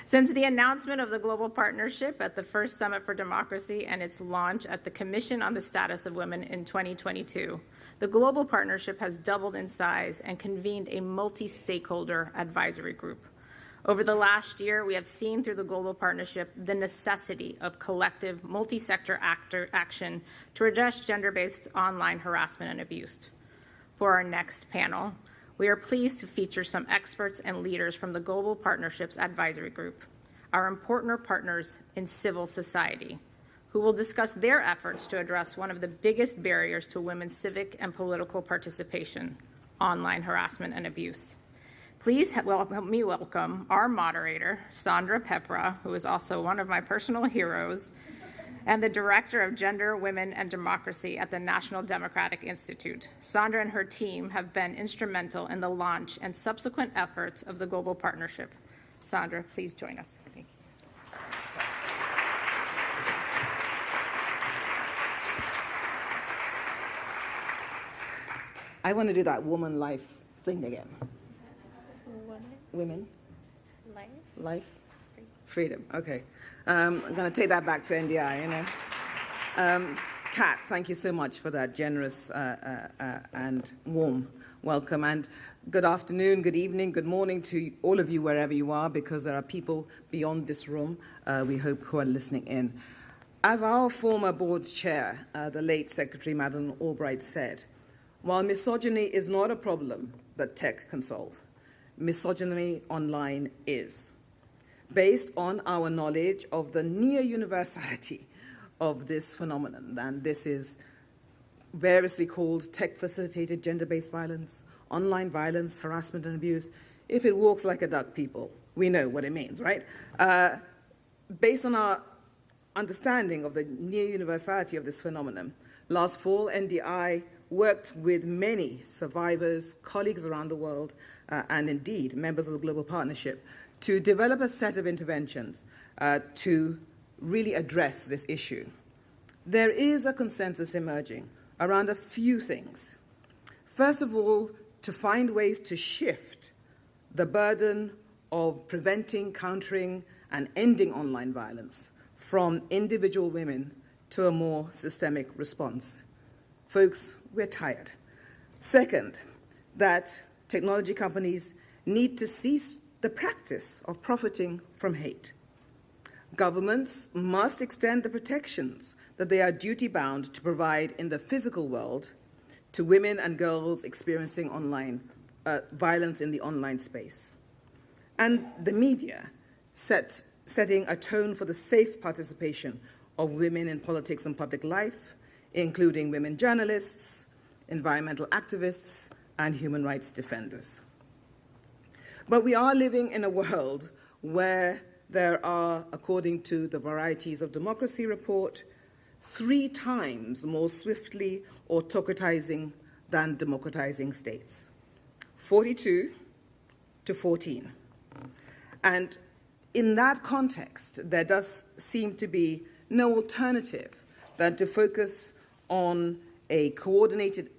Since the announcement of the Global Partnership at the first Summit for Democracy and its launch at the Commission on the Status of Women in 2022, the Global Partnership has doubled in size and convened a multi-stakeholder advisory group. Over the last year, we have seen through the Global Partnership the necessity of collective multi-sector action to address gender-based online harassment and abuse. For our next panel, we are pleased to feature some experts and leaders from the Global Partnership's advisory group, our important partners in civil society, who will discuss their efforts to address one of the biggest barriers to women's civic and political participation, online harassment and abuse. Please help me welcome our moderator, Sandra Pepra, who is also one of my personal heroes, and the Director of Gender, Women, and Democracy at the National Democratic Institute. Sandra and her team have been instrumental in the launch and subsequent efforts of the Global Partnership. Sandra, please join us. Thank you. I want to do that woman life thing again. Women? Life? Freedom. Okay. I'm going to take that back to NDI, you know. Kat, thank you so much for that generous and warm welcome. And good afternoon, good evening, good morning to all of you wherever you are, because there are people beyond this room, we hope, who are listening in. As our former board chair, the late Secretary Madeleine Albright said, while misogyny is not a problem that tech can solve, misogyny online is. Based on our knowledge of the near universality of this phenomenon, and this is variously called tech-facilitated gender-based violence, online violence, harassment and abuse. If it walks like a duck, people, we know what it means, right? Based on our understanding of the near universality of this phenomenon, last fall, NDI worked with many survivors, colleagues around the world, and indeed members of the Global Partnership, to develop a set of interventions to really address this issue. There is a consensus emerging around a few things. First of all, to find ways to shift the burden of preventing, countering, and ending online violence from individual women to a more systemic response. Folks, we're tired. Second, that technology companies need to cease the practice of profiting from hate. Governments must extend the protections that they are duty-bound to provide in the physical world to women and girls experiencing online violence in the online space. And the media sets setting a tone for the safe participation of women in politics and public life, including women journalists, environmental activists, and human rights defenders. But we are living in a world where there are, according to the Varieties of Democracy report, 3 times more swiftly autocratizing than democratizing states, 42 to 14. And in that context, there does seem to be no alternative than to focus on coordinated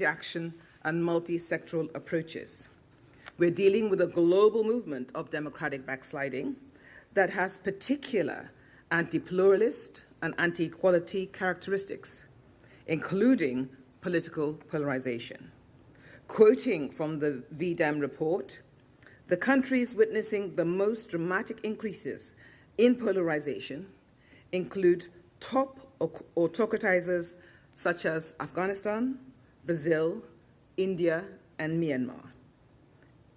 action and multi-sectoral approaches. We're dealing with a global movement of democratic backsliding that has particular anti-pluralist and anti-equality characteristics, including political polarization. Quoting from the VDEM report, the countries witnessing the most dramatic increases in polarization include top autocratizers such as Afghanistan, Brazil, India, and Myanmar.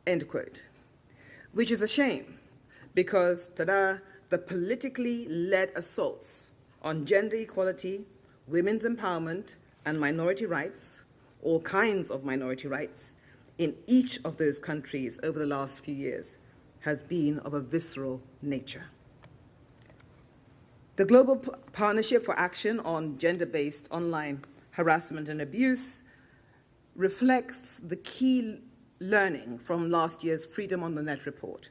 End quote. Which is a shame because, the politically led assaults on gender equality, women's empowerment, and minority rights, all kinds of minority rights, in each of those countries over the last few years has been of a visceral nature. The Global Partnership for Action on Gender-Based Online Harassment and Abuse reflects the key learning from last year's Freedom on the Net report,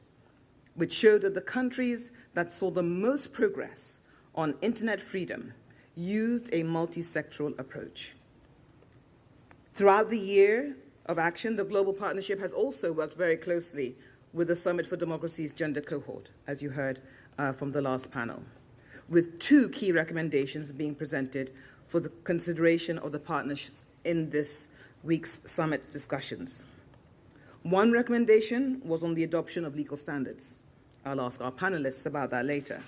which showed that the countries that saw the most progress on internet freedom used a multi-sectoral approach. Throughout the year of action, the Global Partnership has also worked very closely with the Summit for Democracy's gender cohort, as you heard from the last panel, with 2 key recommendations being presented for the consideration of the partnerships in this week's summit discussions. One recommendation was on the adoption of legal standards. I'll ask our panelists about that later.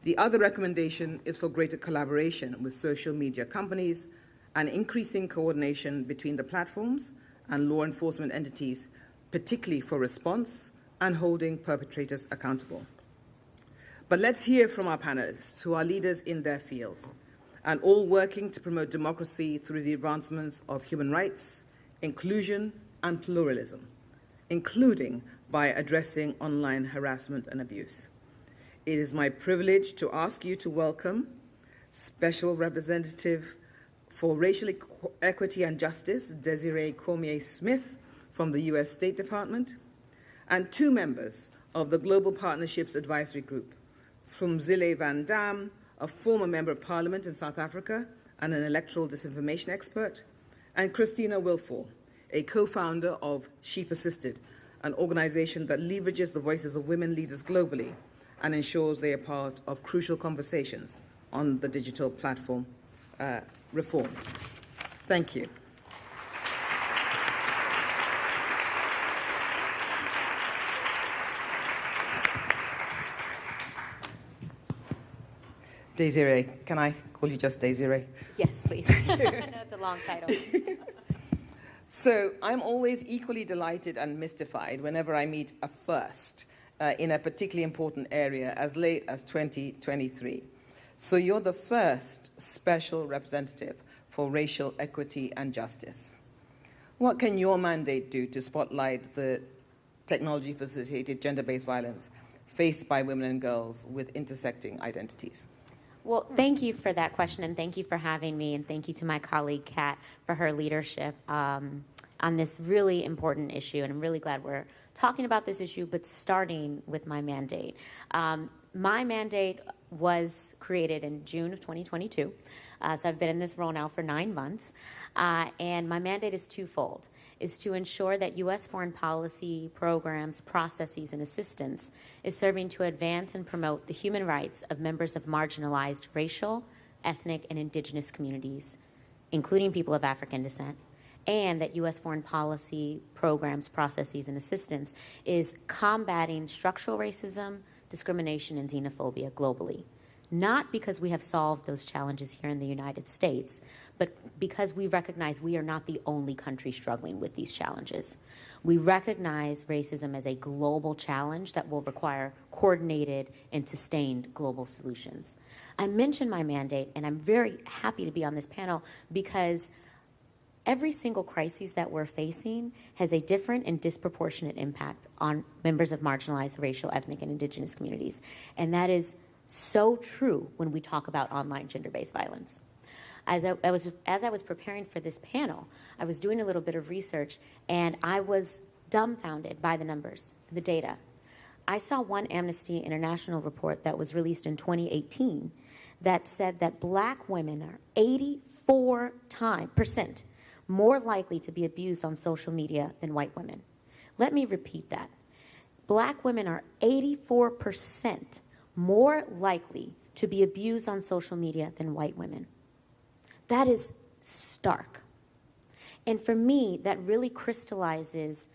The other recommendation is for greater collaboration with social media companies and increasing coordination between the platforms and law enforcement entities, particularly for response and holding perpetrators accountable. But let's hear from our panelists, who are leaders in their fields, and all working to promote democracy through the advancements of human rights, inclusion, and pluralism, including by addressing online harassment and abuse. It is my privilege to ask you to welcome Special Representative for Racial Equity and Justice, Desiree Cormier-Smith from the U.S. State Department, and 2 members of the Global Partnerships Advisory Group, from Zile Van Dam, a former member of Parliament in South Africa and an electoral disinformation expert, and Christina Wilford, a co-founder of Sheep Assisted, an organization that leverages the voices of women leaders globally and ensures they are part of crucial conversations on the digital platform reform. Thank you. Desiree, can I call you just Desiree? Yes, please. I know it's a long title. So I'm always equally delighted and mystified whenever I meet a first in a particularly important area as late as 2023. So you're the first special representative for racial equity and justice. What can your mandate do to spotlight the technology-facilitated gender-based violence faced by women and girls with intersecting identities? Well, thank you for that question, and thank you for having me, and thank you to my colleague, Kat, for her leadership on this really important issue. And I'm really glad we're talking about this issue, but starting with my mandate. My mandate was created in June of 2022, so I've been in this role now for 9 months, and my mandate is twofold. Is to ensure that U.S. foreign policy programs, processes, and assistance is serving to advance and promote the human rights of members of marginalized racial, ethnic, and indigenous communities, including people of African descent, and that U.S. foreign policy programs, processes, and assistance is combating structural racism, discrimination, and xenophobia globally. not because we have solved those challenges here in the United States, but because we recognize we are not the only country struggling with these challenges. We recognize racism as a global challenge that will require coordinated and sustained global solutions. I mentioned my mandate, and I'm very happy to be on this panel because every single crisis that we're facing has a different and disproportionate impact on members of marginalized racial, ethnic, and indigenous communities. And that is so true when we talk about online gender-based violence. As I was preparing for this panel, I was doing a little bit of research, and I was dumbfounded by the numbers, the data. I saw one Amnesty International report that was released in 2018 that said that Black women are 84% more likely to be abused on social media than white women. Let me repeat that. Black women are 84% more likely to be abused on social media than white women. That is stark. And for me, that really crystallizes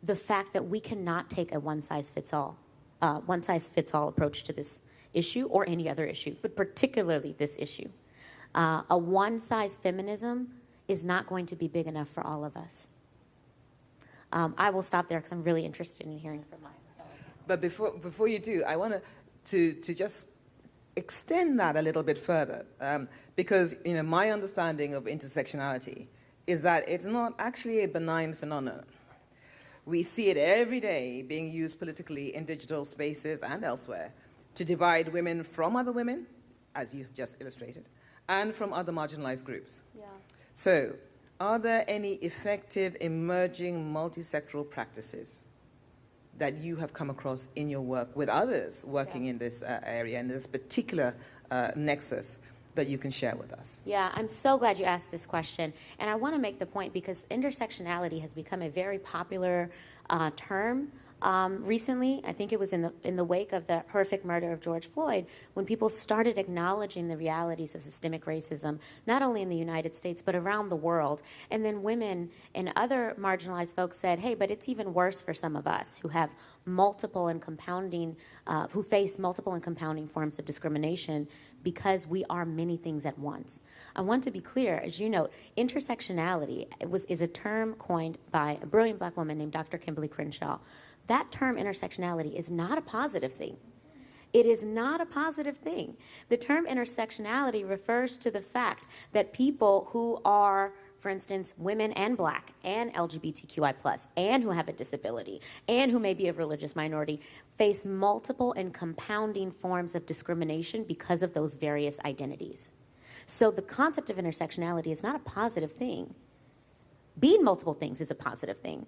the fact that we cannot take a one-size-fits-all approach to this issue or any other issue, but particularly this issue. A one-size feminism is not going to be big enough for all of us. I will stop there because I'm really interested in hearing from my colleagues. But before you do, I want to just extend that a little bit further, because my understanding of intersectionality is that it's not actually a benign phenomenon. We see it every day being used politically in digital spaces and elsewhere to divide women from other women, as you've just illustrated, and from other marginalized groups. Yeah. So, are there any effective emerging multisectoral practices that you have come across in your work with others working in this area, in this particular nexus, that you can share with us? Yeah, I'm so glad you asked this question. And I want to make the point because intersectionality has become a very popular term recently. I think it was in the wake of the horrific murder of George Floyd, when people started acknowledging the realities of systemic racism, not only in the United States, but around the world. And then women and other marginalized folks said, hey, but it's even worse for some of us who have multiple and compounding, who face multiple and compounding forms of discrimination because we are many things at once. I want to be clear, as you note, intersectionality is a term coined by a brilliant Black woman named Dr. Kimberly Crenshaw. That term intersectionality is not a positive thing. It is not a positive thing. The term intersectionality refers to the fact that people who are, for instance, women and Black and LGBTQI+, and who have a disability, and who may be a religious minority, face multiple and compounding forms of discrimination because of those various identities. So the concept of intersectionality is not a positive thing. Being multiple things is a positive thing.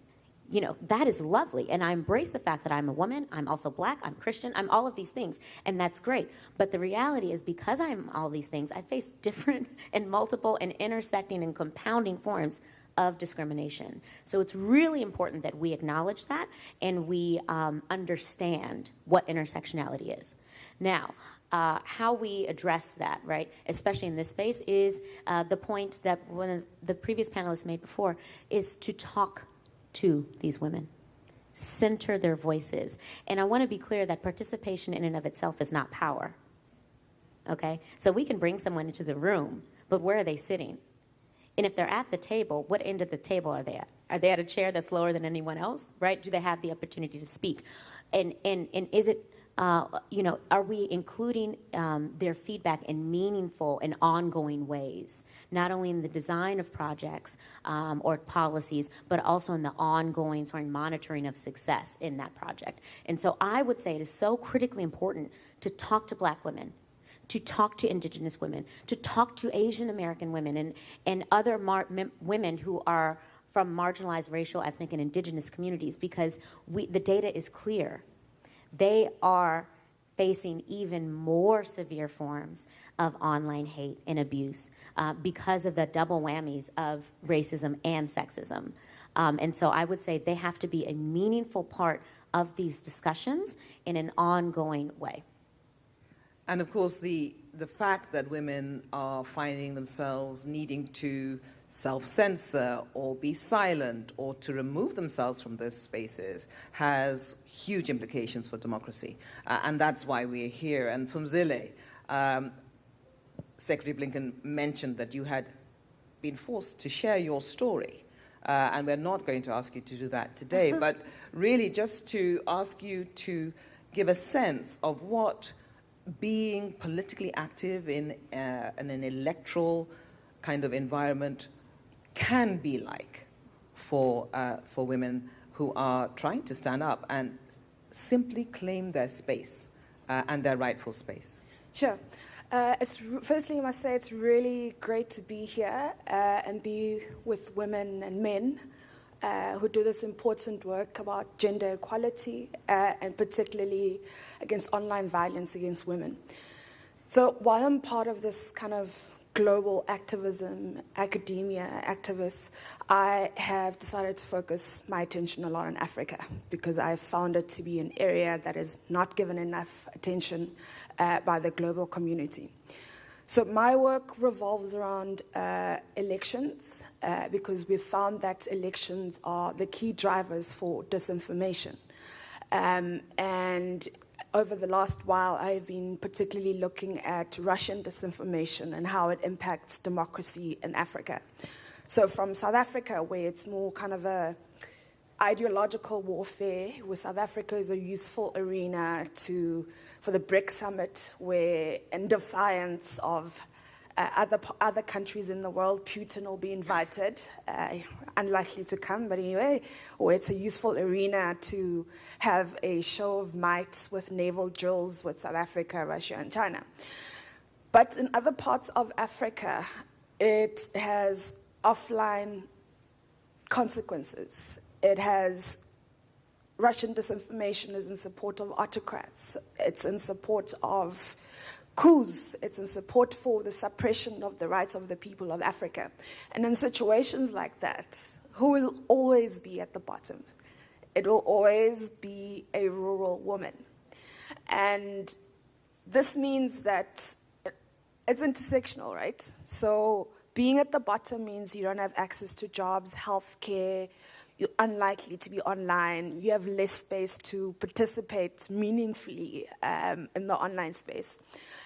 That is lovely, and I embrace the fact that I'm a woman, I'm also Black, I'm Christian, I'm all of these things, and that's great. But the reality is, because I'm all these things, I face different and multiple and intersecting and compounding forms of discrimination. So it's really important that we acknowledge that and we understand what intersectionality is. Now, how we address that, right, especially in this space, is the point that one of the previous panelists made before, is to talk to these women, center their voices. And I want to be clear that participation in and of itself is not power, okay? So we can bring someone into the room, but where are they sitting? And if they're at the table, what end of the table are they at? Are they at a chair that's lower than anyone else, right? Do they have the opportunity to speak? And is it, are we including their feedback in meaningful and ongoing ways, not only in the design of projects or policies, but also in the ongoing monitoring of success in that project? And so I would say it is so critically important to talk to Black women, to talk to Indigenous women, to talk to Asian American women and other women who are from marginalized racial, ethnic, and Indigenous communities, because the data is clear. They are facing even more severe forms of online hate and abuse because of the double whammies of racism and sexism. And so I would say they have to be a meaningful part of these discussions in an ongoing way. And of course, the fact that women are finding themselves needing to self-censor or be silent or to remove themselves from those spaces has huge implications for democracy. And that's why we're here. And from Zile, Secretary Blinken mentioned that you had been forced to share your story, and we're not going to ask you to do that today, but really just to ask you to give a sense of what being politically active in an electoral kind of environment can be like for women who are trying to stand up and simply claim their space and their rightful space. Sure. Firstly, I must say it's really great to be here and be with women and men who do this important work about gender equality and particularly against online violence against women. So while I'm part of this kind of global activism, academia activists, I have decided to focus my attention a lot on Africa because I found it to be an area that is not given enough attention by the global community. So my work revolves around elections because we've found that elections are the key drivers for disinformation. And over the last while, I've been particularly looking at Russian disinformation and how it impacts democracy in Africa. So from South Africa, where it's more kind of a ideological warfare, where South Africa is a useful arena for the BRICS summit, where in defiance of other countries in the world, Putin will be invited, unlikely to come, but anyway, or it's a useful arena to have a show of might with naval drills with South Africa, Russia, and China. But in other parts of Africa, it has offline consequences. It has Russian disinformation is in support of autocrats. It's in support of coups. It's in support for the suppression of the rights of the people of Africa. And in situations like that, who will always be at the bottom? It will always be a rural woman. And this means that it's intersectional, right? So being at the bottom means you don't have access to jobs, healthcare, you're unlikely to be online, you have less space to participate meaningfully in the online space.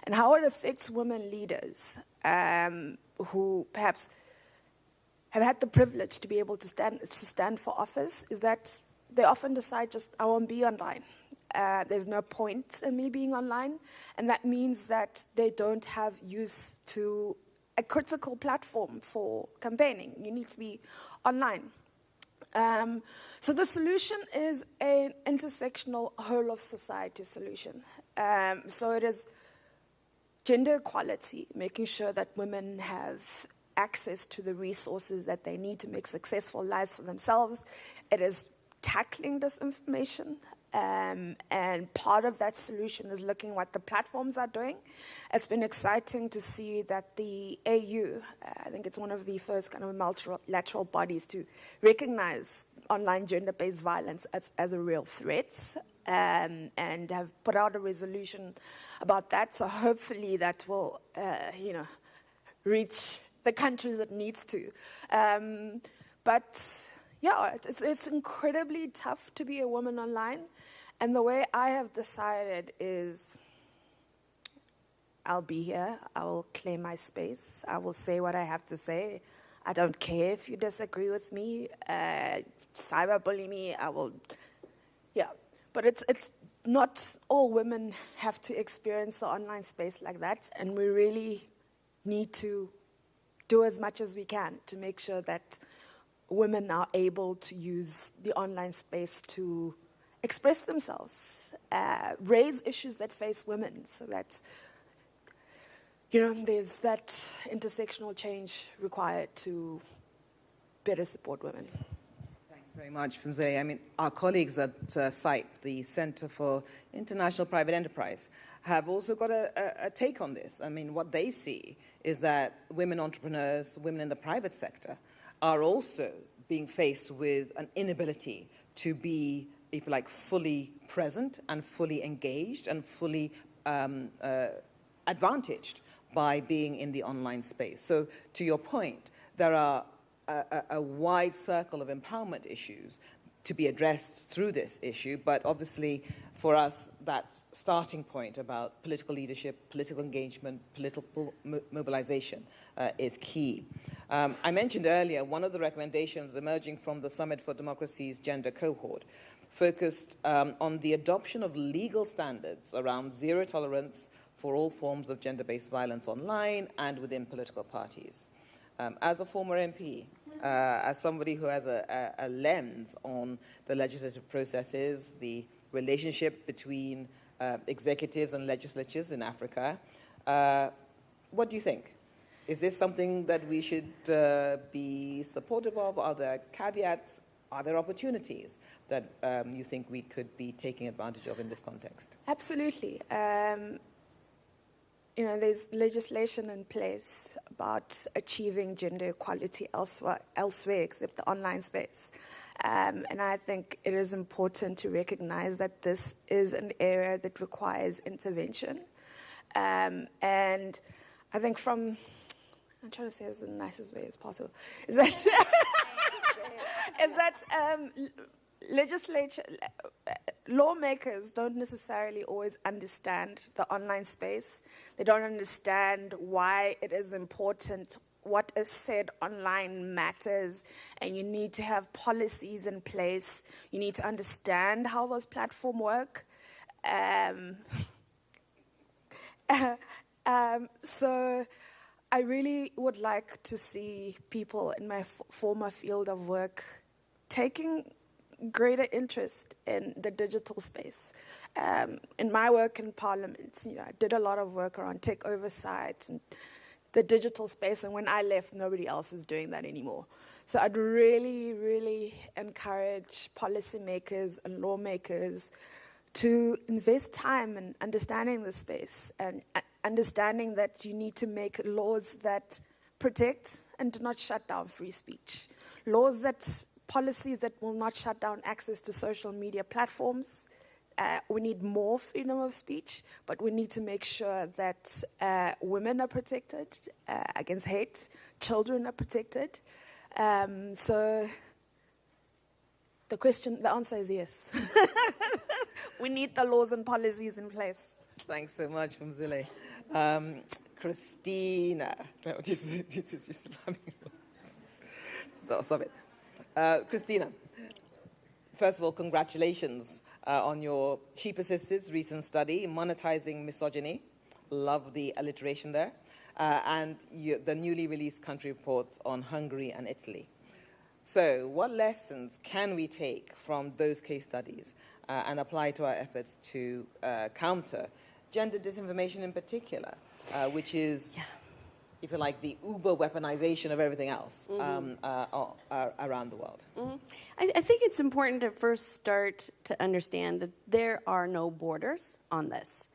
And how it affects women leaders who perhaps have had the privilege to be able to stand for office is that they often decide just, I won't be online. There's no point in me being online. And that means that they don't have use to a critical platform for campaigning. You need to be online. So the solution is an intersectional whole of society solution. So it is gender equality, making sure that women have access to the resources that they need to make successful lives for themselves. It is tackling disinformation. And part of that solution is looking what the platforms are doing. It's been exciting to see that the AU, I think it's one of the first kind of multilateral bodies to recognize online gender-based violence as a real threat, and have put out a resolution about that. So hopefully that will, reach the countries it needs to. But yeah, it's incredibly tough to be a woman online. And the way I have decided is I'll be here. I will claim my space. I will say what I have to say. I don't care if you disagree with me. Cyberbully me. I will, yeah. But it's not all women have to experience the online space like that. And we really need to do as much as we can to make sure that women are able to use the online space to express themselves, raise issues that face women so that, there's that intersectional change required to better support women. Thanks very much, Fumze. I mean, our colleagues at CITE, the Center for International Private Enterprise, have also got a take on this. I mean, what they see is that women entrepreneurs, women in the private sector, are also being faced with an inability to be, if you like, fully present and fully engaged and fully advantaged by being in the online space. So to your point, there are a wide circle of empowerment issues to be addressed through this issue, but obviously for us, that starting point about political leadership, political engagement, political mobilization is key. I mentioned earlier one of the recommendations emerging from the Summit for Democracy's gender cohort focused on the adoption of legal standards around zero tolerance for all forms of gender-based violence online and within political parties. As a former MP, as somebody who has a lens on the legislative processes, the relationship between executives and legislatures in Africa, what do you think? Is this something that we should be supportive of? Are there caveats? Are there opportunities that you think we could be taking advantage of in this context? Absolutely. There's legislation in place about achieving gender equality elsewhere except the online space. And I think it is important to recognize that this is an area that requires intervention. And I think I'm trying to say this in the nicest way as possible, is that lawmakers don't necessarily always understand the online space. They don't understand why it is important. What is said online matters, and you need to have policies in place. You need to understand how those platforms work. So I really would like to see people in my former field of work taking greater interest in the digital space. In my work in Parliament, I did a lot of work around tech oversight and the digital space, and when I left, nobody else is doing that anymore. So I'd really, really encourage policymakers and lawmakers to invest time in understanding the space and understanding that you need to make laws that protect and do not shut down free speech. Policies that will not shut down access to social media platforms. We need more freedom of speech, but we need to make sure that women are protected against hate, children are protected. So the answer is yes. We need the laws and policies in place. Thanks so much, Mzile. Christina. No, just stop it. Christina, first of all, congratulations on your She Persisted's recent study, Monetizing Misogyny. Love the alliteration there. And the newly released country reports on Hungary and Italy. So what lessons can we take from those case studies and apply to our efforts to counter gender disinformation in particular, which is, if you like, the uber weaponization of everything else around the world? I think it's important to first start to understand that there are no borders on this.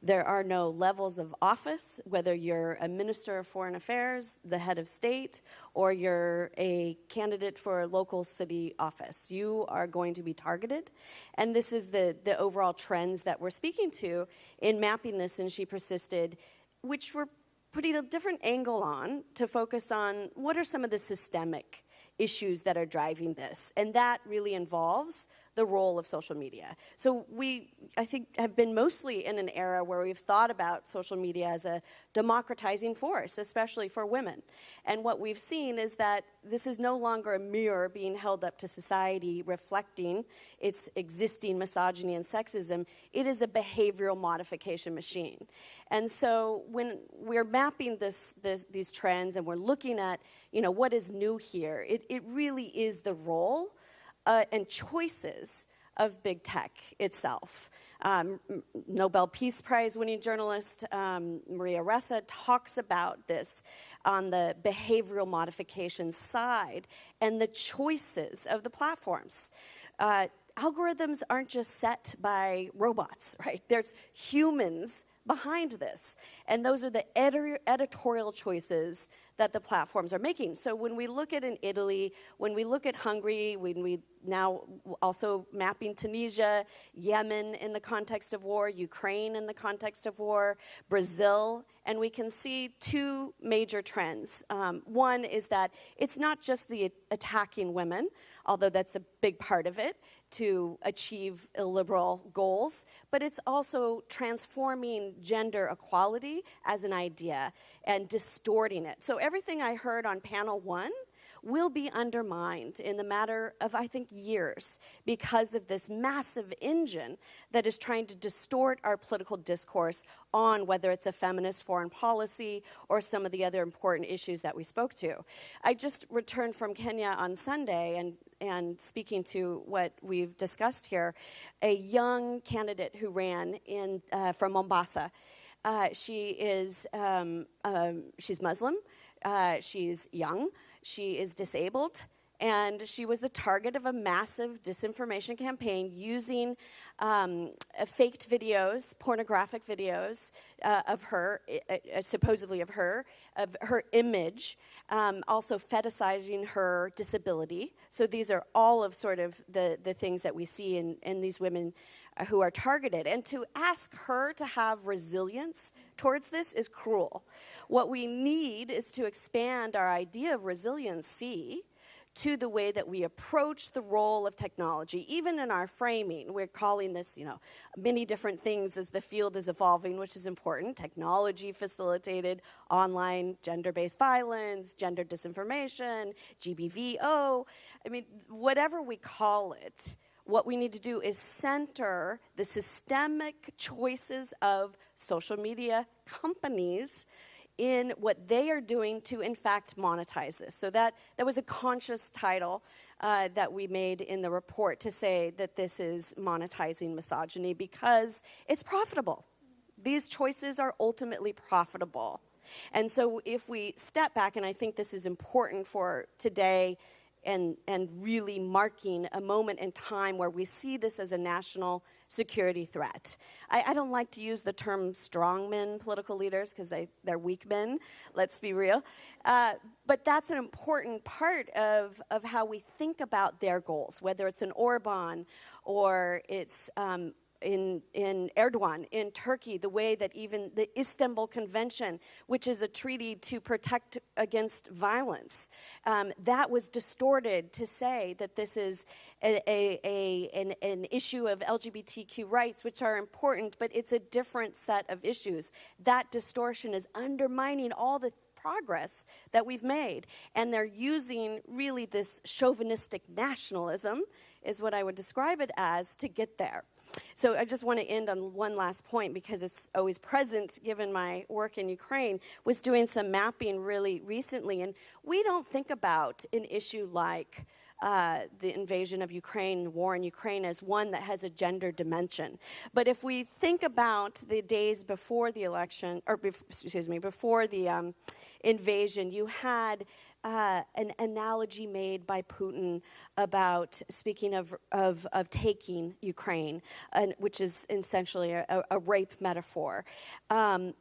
There are no levels of office, whether you're a minister of foreign affairs, the head of state, or you're a candidate for a local city office. You are going to be targeted. And this is the overall trends that we're speaking to in mapping this in She Persisted, which we're putting a different angle on to focus on what are some of the systemic issues that are driving this. And that really involves the role of social media. So we, I think, have been mostly in an era where we've thought about social media as a democratizing force, especially for women. And what we've seen is that this is no longer a mirror being held up to society reflecting its existing misogyny and sexism. It is a behavioral modification machine. And so when we're mapping these trends and we're looking at, what is new here, it really is the role and choices of big tech itself. Nobel Peace Prize winning journalist Maria Ressa talks about this on the behavioral modification side and the choices of the platforms. Algorithms aren't just set by robots, right? There's humans behind this. And those are the editorial choices that the platforms are making. So when we look at in Italy, when we look at Hungary, when we now also mapping Tunisia, Yemen in the context of war, Ukraine in the context of war, Brazil and we can see two major trends. One is that it's not just the attacking women, although that's a big part of it, to achieve illiberal goals, but it's also transforming gender equality as an idea and distorting it. So everything I heard on panel 1 will be undermined in the matter of, I think, years because of this massive engine that is trying to distort our political discourse on whether it's a feminist foreign policy or some of the other important issues that we spoke to. I just returned from Kenya on Sunday and speaking to what we've discussed here, a young candidate who ran from Mombasa. She's Muslim, she's young, she is disabled, and she was the target of a massive disinformation campaign using faked videos, pornographic videos of her, supposedly of her image, also fetishizing her disability. So these are all of sort of the things that we see in these women who are targeted. And to ask her to have resilience towards this is cruel. What we need is to expand our idea of resiliency to the way that we approach the role of technology, even in our framing. We're calling this, many different things as the field is evolving, which is important. Technology facilitated online gender-based violence, gender disinformation, GBVO. I mean, whatever we call it, what we need to do is center the systemic choices of social media companies in what they are doing to, in fact, monetize this. So that was a conscious title that we made in the report to say that this is monetizing misogyny because it's profitable. These choices are ultimately profitable. And so if we step back, and I think this is important for today, and really marking a moment in time where we see this as a national security threat. I don't like to use the term strongmen political leaders because they're weak men, let's be real. But that's an important part of how we think about their goals, whether it's an Orban or it's in Erdogan, in Turkey, the way that even the Istanbul Convention, which is a treaty to protect against violence, that was distorted to say that this is an issue of LGBTQ rights, which are important, but it's a different set of issues. That distortion is undermining all the progress that we've made. And they're using really this chauvinistic nationalism, is what I would describe it as, to get there. So I just want to end on one last point because it's always present given my work in Ukraine, was doing some mapping really recently. And we don't think about an issue like the invasion of Ukraine, war in Ukraine, as one that has a gender dimension. But if we think about the days before the election, or before the invasion, you had an analogy made by Putin about speaking of taking Ukraine, which is essentially a rape metaphor.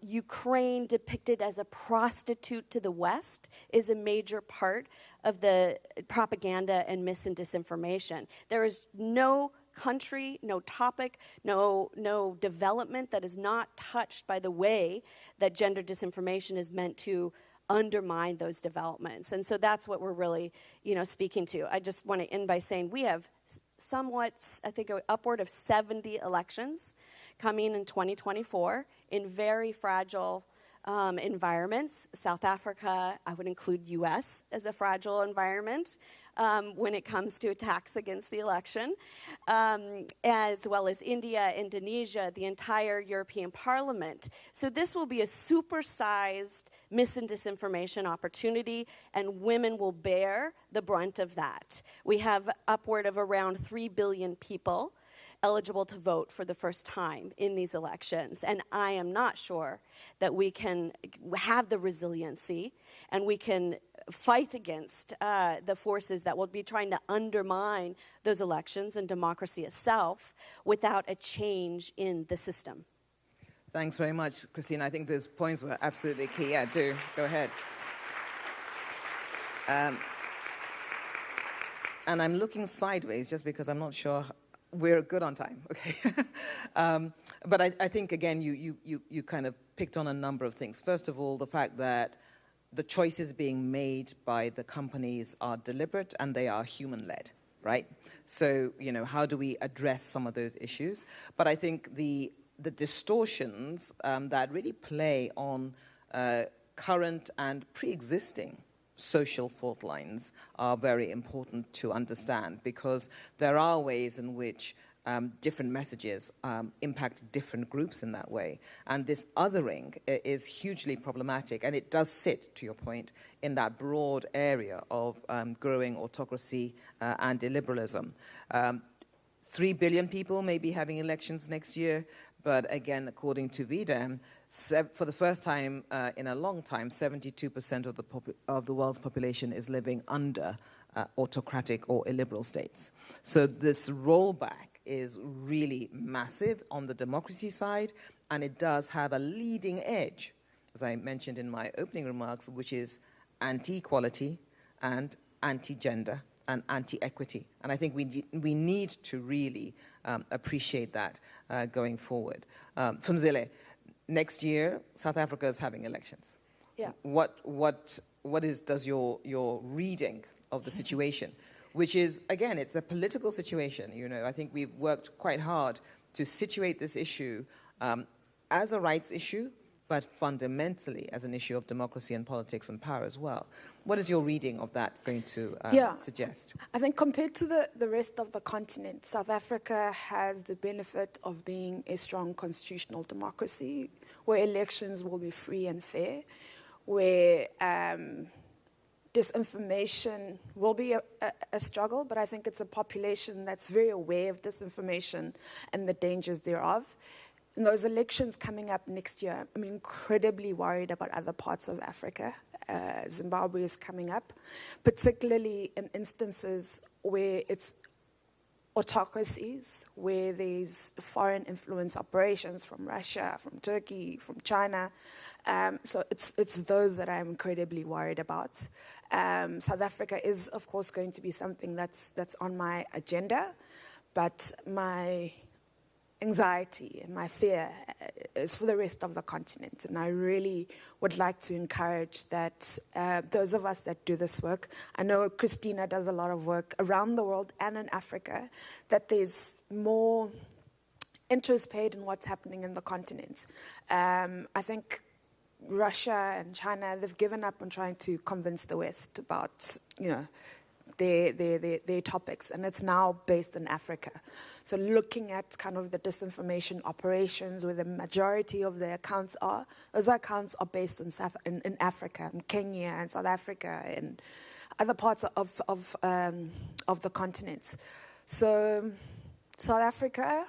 Ukraine depicted as a prostitute to the West is a major part of the propaganda and mis and disinformation. There is no country, no topic, no development that is not touched by the way that gender disinformation is meant to undermine those developments. And so that's what we're really, speaking to. I just want to end by saying we have somewhat, I think, upward of 70 elections coming in 2024 in very fragile environments. South Africa, I would include U.S. as a fragile environment when it comes to attacks against the election, as well as India, Indonesia, the entire European Parliament. So this will be a supersized mis and disinformation opportunity, and women will bear the brunt of that. We have upward of around 3 billion people eligible to vote for the first time in these elections. And I am not sure that we can have the resiliency and we can fight against the forces that will be trying to undermine those elections and democracy itself without a change in the system. Thanks very much, Christine. I think those points were absolutely key. Yeah, do. Go ahead. And I'm looking sideways just because I'm not sure We're good on time, okay. But I think, again, you kind of picked on a number of things. First of all, the fact that the choices being made by the companies are deliberate and they are human-led, right? So, how do we address some of those issues? But I think the distortions that really play on current and pre-existing social fault lines are very important to understand, because there are ways in which different messages impact different groups in that way. And this othering is hugely problematic, and it does sit, to your point, in that broad area of growing autocracy and illiberalism. 3 billion people may be having elections next year, but again, according to VDEM, for the first time in a long time, 72% of the world's population is living under autocratic or illiberal states. So this rollback is really massive on the democracy side, and it does have a leading edge, as I mentioned in my opening remarks, which is anti-equality and anti-gender and anti-equity. And I think we need to really appreciate that going forward. Funzile, next year, South Africa is having elections. Yeah. Does your reading of the situation, which is, again, it's a political situation. I think we've worked quite hard to situate this issue as a rights issue, but fundamentally as an issue of democracy and politics and power as well. What is your reading of that going to suggest? I think compared to the rest of the continent, South Africa has the benefit of being a strong constitutional democracy, where elections will be free and fair, where disinformation will be a struggle, but I think it's a population that's very aware of disinformation and the dangers thereof. In those elections coming up next year, I'm incredibly worried about other parts of Africa. Zimbabwe is coming up, particularly in instances where it's autocracies, where there's foreign influence operations from Russia, from Turkey, from China. So it's those that I'm incredibly worried about. South Africa is, of course, going to be something that's on my agenda, but my anxiety and my fear is for the rest of the continent. And I really would like to encourage that those of us that do this work, I know Christina does a lot of work around the world and in Africa, that there's more interest paid in what's happening in the continent. I think Russia and China, they've given up on trying to convince the West about, their topics, and it's now based in Africa. So looking at kind of the disinformation operations where the majority of the accounts are, those accounts are based in Africa, in Kenya and South Africa and other parts of the continent. So South Africa,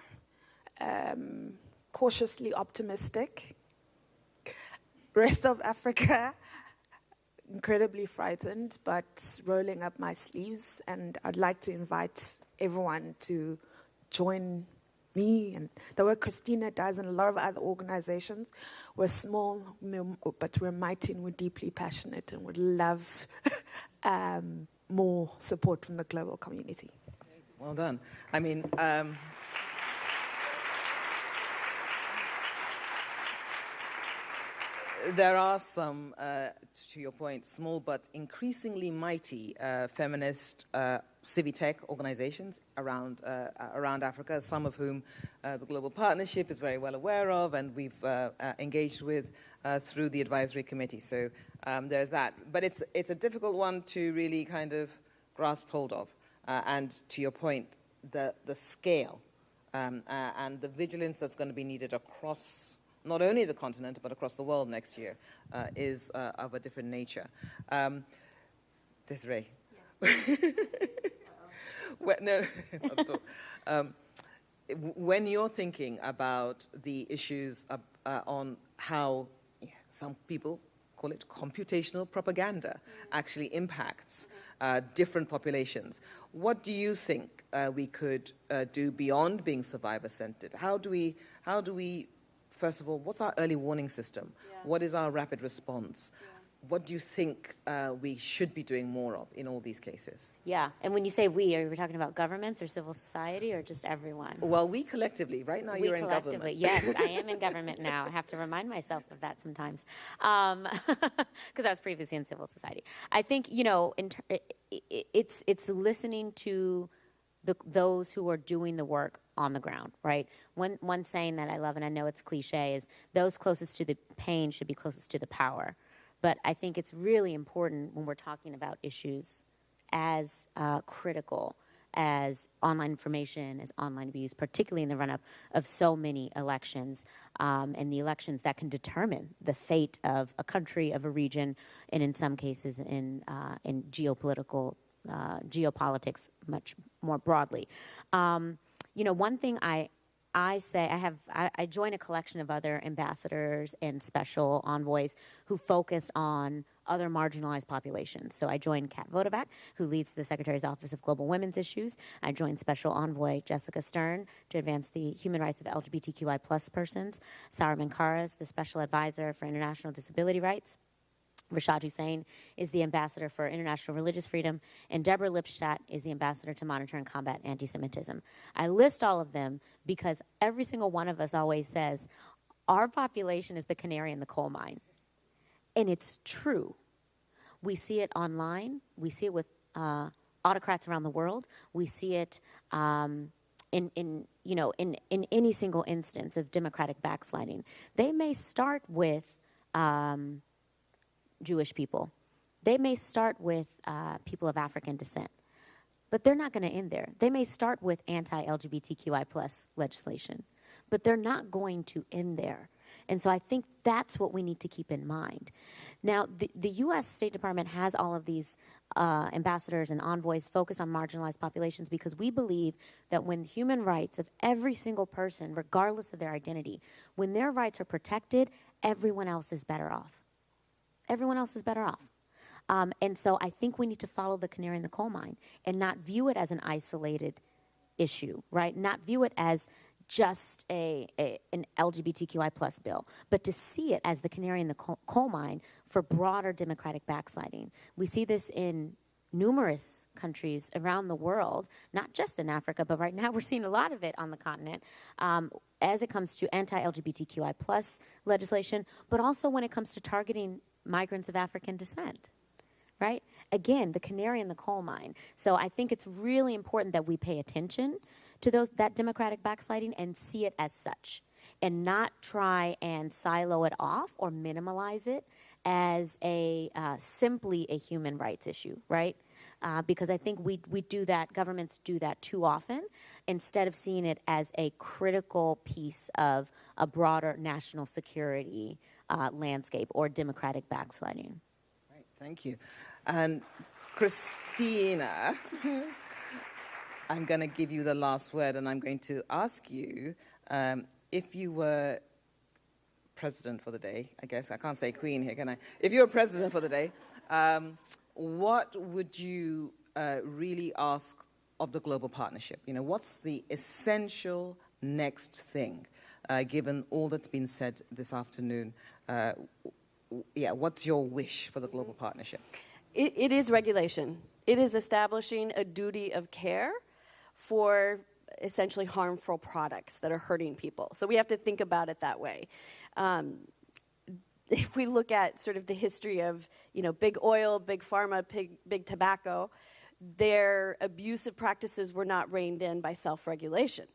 cautiously optimistic. Rest of Africa, incredibly frightened, but rolling up my sleeves. And I'd like to invite everyone to join me and the work Christina does and a lot of other organizations. We're small, but we're mighty and we're deeply passionate and would love more support from the global community. Well done. I mean, there are some, to your point, small but increasingly mighty feminist civic organizations around Africa, some of whom the Global Partnership is very well aware of, and we've engaged with through the advisory committee. So there's that. But it's a difficult one to really kind of grasp hold of. And to your point, the scale and the vigilance that's going to be needed across not only the continent, but across the world next year, is of a different nature. Desiree. Well, no, not at all. When you're thinking about the issues on how some people call it computational propaganda actually impacts different populations, what do you think we could do beyond being survivor-centered? How do we first of all, what's our early warning system? Yeah. What is our rapid response? what do you think we should be doing more of in all these cases? Yeah, and when you say we, are you talking about governments or civil society or just everyone? Well, we collectively. Right now, you're in government. Yes, I am in government now. I have to remind myself of that sometimes, because I was previously in civil society. I think, you know, it's listening to those who are doing the work on the ground, right? One saying that I love, and I know it's cliche, is those closest to the pain should be closest to the power. But I think it's really important when we're talking about issues as critical as online information, as online abuse, particularly in the run-up of so many elections, and the elections that can determine the fate of a country, of a region, and in some cases in geopolitics much more broadly. You know, one thing I join a collection of other ambassadors and special envoys who focus on other marginalized populations. So I joined Kat Vodovac, who leads the Secretary's Office of Global Women's Issues. I joined Special Envoy Jessica Stern to advance the human rights of LGBTQI+ persons. Sarah Mankaras, the Special Advisor for International Disability Rights. Rashad Hussain is the Ambassador for International Religious Freedom, and Deborah Lipstadt is the Ambassador to Monitor and Combat Anti-Semitism. I list all of them because every single one of us always says, our population is the canary in the coal mine. And it's true. We see it online. We see it with autocrats around the world. We see it in any single instance of democratic backsliding. They may start with Jewish people. They may start with people of African descent, but they're not going to end there. They may start with anti-LGBTQI+ legislation, but they're not going to end there. And so I think that's what we need to keep in mind. Now, the U.S. State Department has all of these ambassadors and envoys focused on marginalized populations because we believe that when human rights of every single person, regardless of their identity, when their rights are protected, everyone else is better off. Everyone else is better off. And so I think we need to follow the canary in the coal mine and not view it as an isolated issue, right? Not view it as just an LGBTQI+ bill, but to see it as the canary in the coal mine for broader democratic backsliding. We see this in numerous countries around the world, not just in Africa, but right now we're seeing a lot of it on the continent as it comes to anti-LGBTQI+ legislation, but also when it comes to targeting migrants of African descent, right? Again, the canary in the coal mine. So I think it's really important that we pay attention to that democratic backsliding and see it as such, and not try and silo it off or minimalize it as simply a human rights issue, right? Because I think we do that, governments do that too often, instead of seeing it as a critical piece of a broader national security landscape or democratic backsliding. Right, thank you. And Christina, I'm going to give you the last word, and I'm going to ask you if you were president for the day, I guess I can't say queen here, can I? If you were president for the day, what would you really ask of the global partnership? You know, what's the essential next thing, given all that's been said this afternoon? What's your wish for the global partnership? It is regulation. It is establishing a duty of care for essentially harmful products that are hurting people. So we have to think about it that way. If we look at sort of the history of, you know, big oil, big pharma, big tobacco, their abusive practices were not reined in by self-regulation.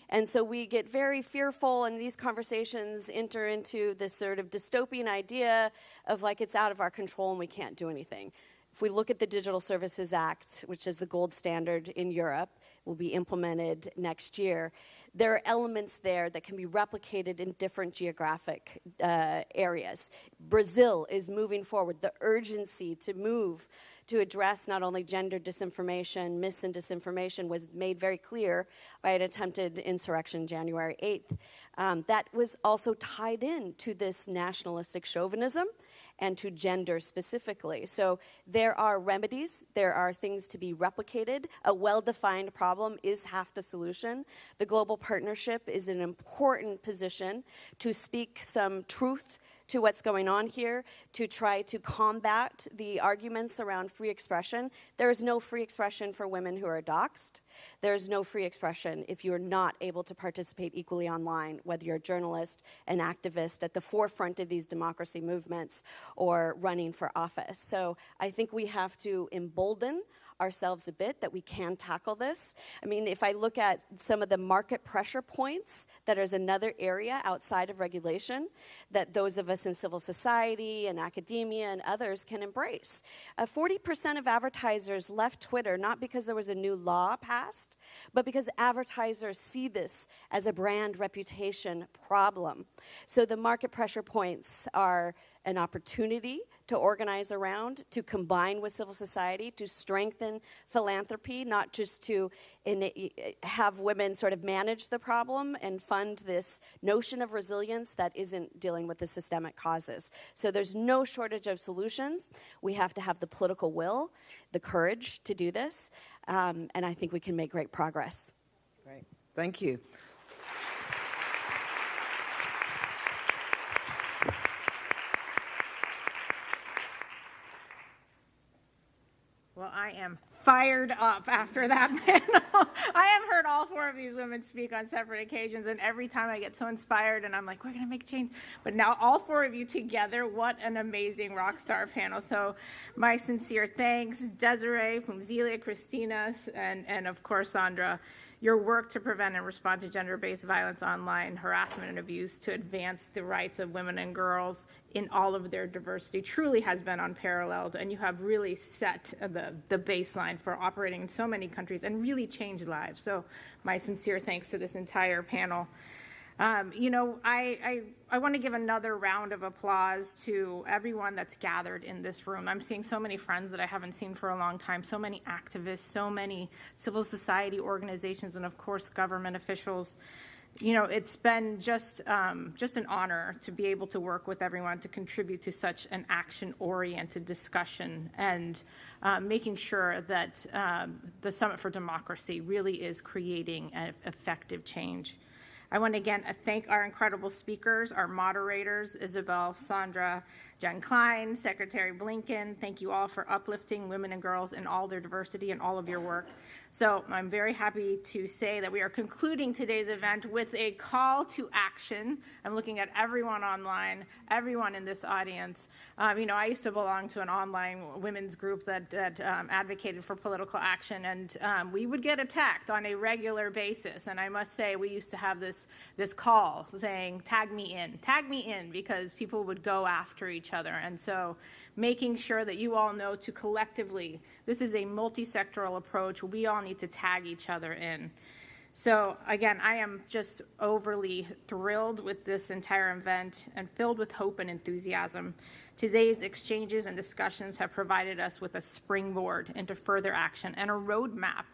And so we get very fearful, and these conversations enter into this sort of dystopian idea of like it's out of our control and we can't do anything. If we look at the Digital Services Act, which is the gold standard in Europe, will be implemented next year, there are elements there that can be replicated in different geographic areas. Brazil is moving forward. The urgency to move to address not only gender disinformation, mis and disinformation was made very clear by an attempted insurrection January 8th. That was also tied in to this nationalistic chauvinism and to gender specifically. So there are remedies, there are things to be replicated. A well-defined problem is half the solution. The global partnership is an important position to speak some truth to what's going on here to try to combat the arguments around free expression. There is no free expression for women who are doxxed. There is no free expression if you're not able to participate equally online, whether you're a journalist, an activist at the forefront of these democracy movements, or running for office. So I think we have to embolden ourselves a bit that we can tackle this. I mean, if I look at some of the market pressure points, that is another area outside of regulation that those of us in civil society and academia and others can embrace. 40% of advertisers left Twitter not because there was a new law passed, but because advertisers see this as a brand reputation problem. So the market pressure points are an opportunity to organize around, to combine with civil society, to strengthen philanthropy, not just to have women sort of manage the problem and fund this notion of resilience that isn't dealing with the systemic causes. So there's no shortage of solutions. We have to have the political will, the courage to do this, and I think we can make great progress. Great. Thank you. Well, I am fired up after that panel. I have heard all four of these women speak on separate occasions, and every time I get so inspired, and I'm like, we're going to make change. But now all four of you together, what an amazing rock star panel. So my sincere thanks, Desiree, Fumzilia, Christina, and of course, Sandra. Your work to prevent and respond to gender-based violence online, harassment, and abuse to advance the rights of women and girls in all of their diversity truly has been unparalleled, and you have really set the baseline for operating in so many countries and really changed lives. So my sincere thanks to this entire panel. You know, I want to give another round of applause to everyone that's gathered in this room. I'm seeing so many friends that I haven't seen for a long time, so many activists, so many civil society organizations, and of course government officials. You know, it's been just an honor to be able to work with everyone to contribute to such an action-oriented discussion and making sure that the Summit for Democracy really is creating an effective change. I want to again thank our incredible speakers, our moderators, Isabel, Sandra, Jen Klein, Secretary Blinken. Thank you all for uplifting women and girls in all their diversity and all of your work. So I'm very happy to say that we are concluding today's event with a call to action. I'm looking at everyone online, everyone in this audience. You know, I used to belong to an online women's group that advocated for political action, and we would get attacked on a regular basis. And I must say, we used to have this call saying, tag me in, because people would go after each other. And so making sure that you all know to collectively, this is a multi-sectoral approach. We all need to tag each other in. So again, I am just overly thrilled with this entire event and filled with hope and enthusiasm. Today's exchanges and discussions have provided us with a springboard into further action and a roadmap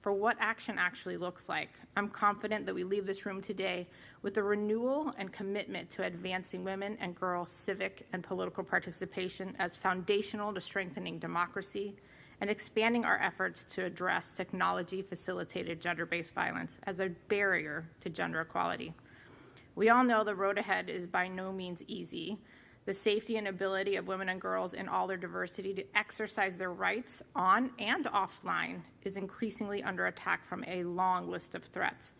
for what action actually looks like. I'm confident that we leave this room today with a renewal and commitment to advancing women and girls' civic and political participation as foundational to strengthening democracy and expanding our efforts to address technology-facilitated gender-based violence as a barrier to gender equality. We all know the road ahead is by no means easy. The safety and ability of women and girls in all their diversity to exercise their rights on and offline is increasingly under attack from a long list of threats,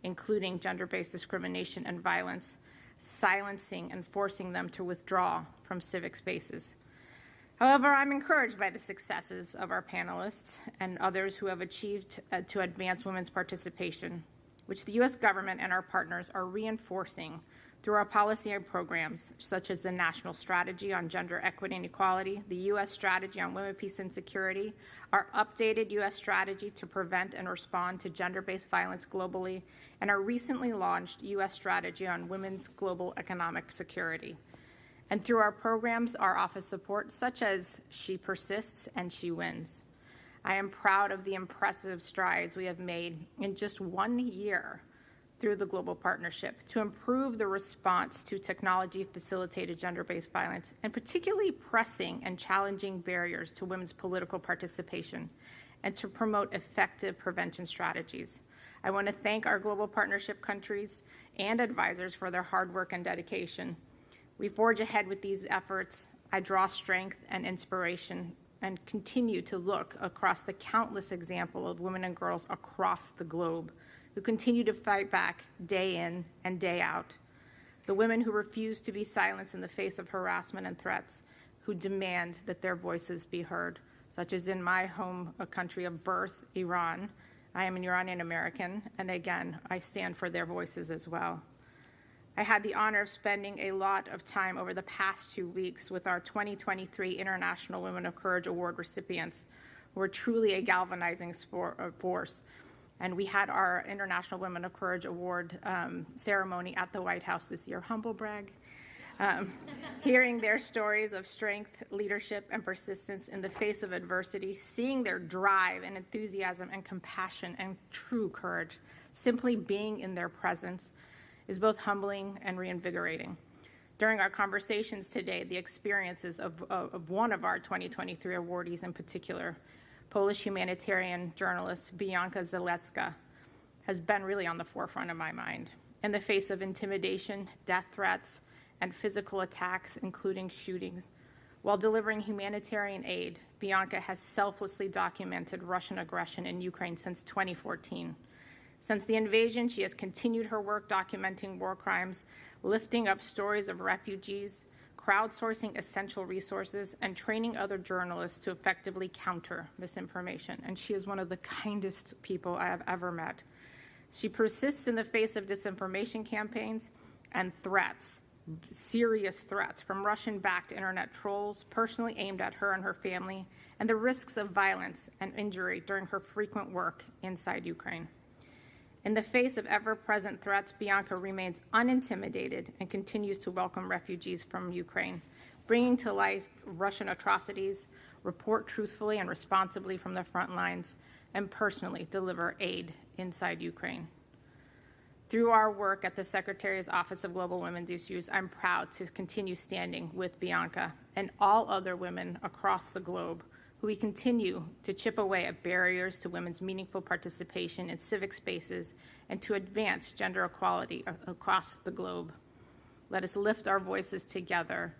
including gender-based discrimination and violence, silencing and forcing them to withdraw from civic spaces. However, I'm encouraged by the successes of our panelists and others who have achieved to advance women's participation, which the U.S. government and our partners are reinforcing through our policy and programs, such as the National Strategy on Gender Equity and Equality, the U.S. Strategy on Women, Peace, and Security, our updated U.S. Strategy to prevent and respond to gender-based violence globally, and our recently launched U.S. Strategy on Women's Global Economic Security. And through our programs, our office support, such as She Persists and She Wins. I am proud of the impressive strides we have made in just 1 year through the global partnership to improve the response to technology-facilitated gender-based violence, and particularly pressing and challenging barriers to women's political participation, and to promote effective prevention strategies. I want to thank our global partnership countries and advisors for their hard work and dedication. We forge ahead with these efforts. I draw strength and inspiration and continue to look across the countless example of women and girls across the globe who continue to fight back day in and day out. The women who refuse to be silenced in the face of harassment and threats, who demand that their voices be heard, such as in my home country of birth, Iran. I am an Iranian American, and again, I stand for their voices as well. I had the honor of spending a lot of time over the past 2 weeks with our 2023 International Women of Courage Award recipients, who are truly a galvanizing force. And we had our International Women of Courage Award ceremony at the White House this year. Humble brag. Hearing their stories of strength, leadership, and persistence in the face of adversity, seeing their drive and enthusiasm and compassion and true courage, simply being in their presence is both humbling and reinvigorating. During our conversations today, the experiences of one of our 2023 awardees in particular, Polish humanitarian journalist Bianca Zaleska, has been really on the forefront of my mind. In the face of intimidation, death threats, and physical attacks, including shootings, while delivering humanitarian aid, Bianca has selflessly documented Russian aggression in Ukraine since 2014. Since the invasion, she has continued her work documenting war crimes, lifting up stories of refugees, crowdsourcing essential resources, and training other journalists to effectively counter misinformation. And she is one of the kindest people I have ever met. She persists in the face of disinformation campaigns and threats, serious threats from Russian-backed internet trolls personally aimed at her and her family, and the risks of violence and injury during her frequent work inside Ukraine. In the face of ever-present threats, Bianca remains unintimidated and continues to welcome refugees from Ukraine, bringing to light Russian atrocities, report truthfully and responsibly from the front lines, and personally deliver aid inside Ukraine. Through our work at the Secretary's Office of Global Women's Issues, I'm proud to continue standing with Bianca and all other women across the globe who we continue to chip away at barriers to women's meaningful participation in civic spaces and to advance gender equality across the globe. Let us lift our voices together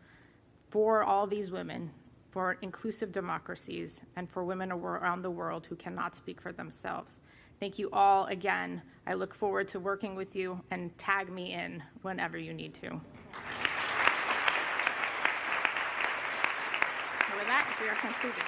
for all these women, for inclusive democracies, and for women around the world who cannot speak for themselves. Thank you all again. I look forward to working with you, and tag me in whenever you need to. And with that, we are concluded.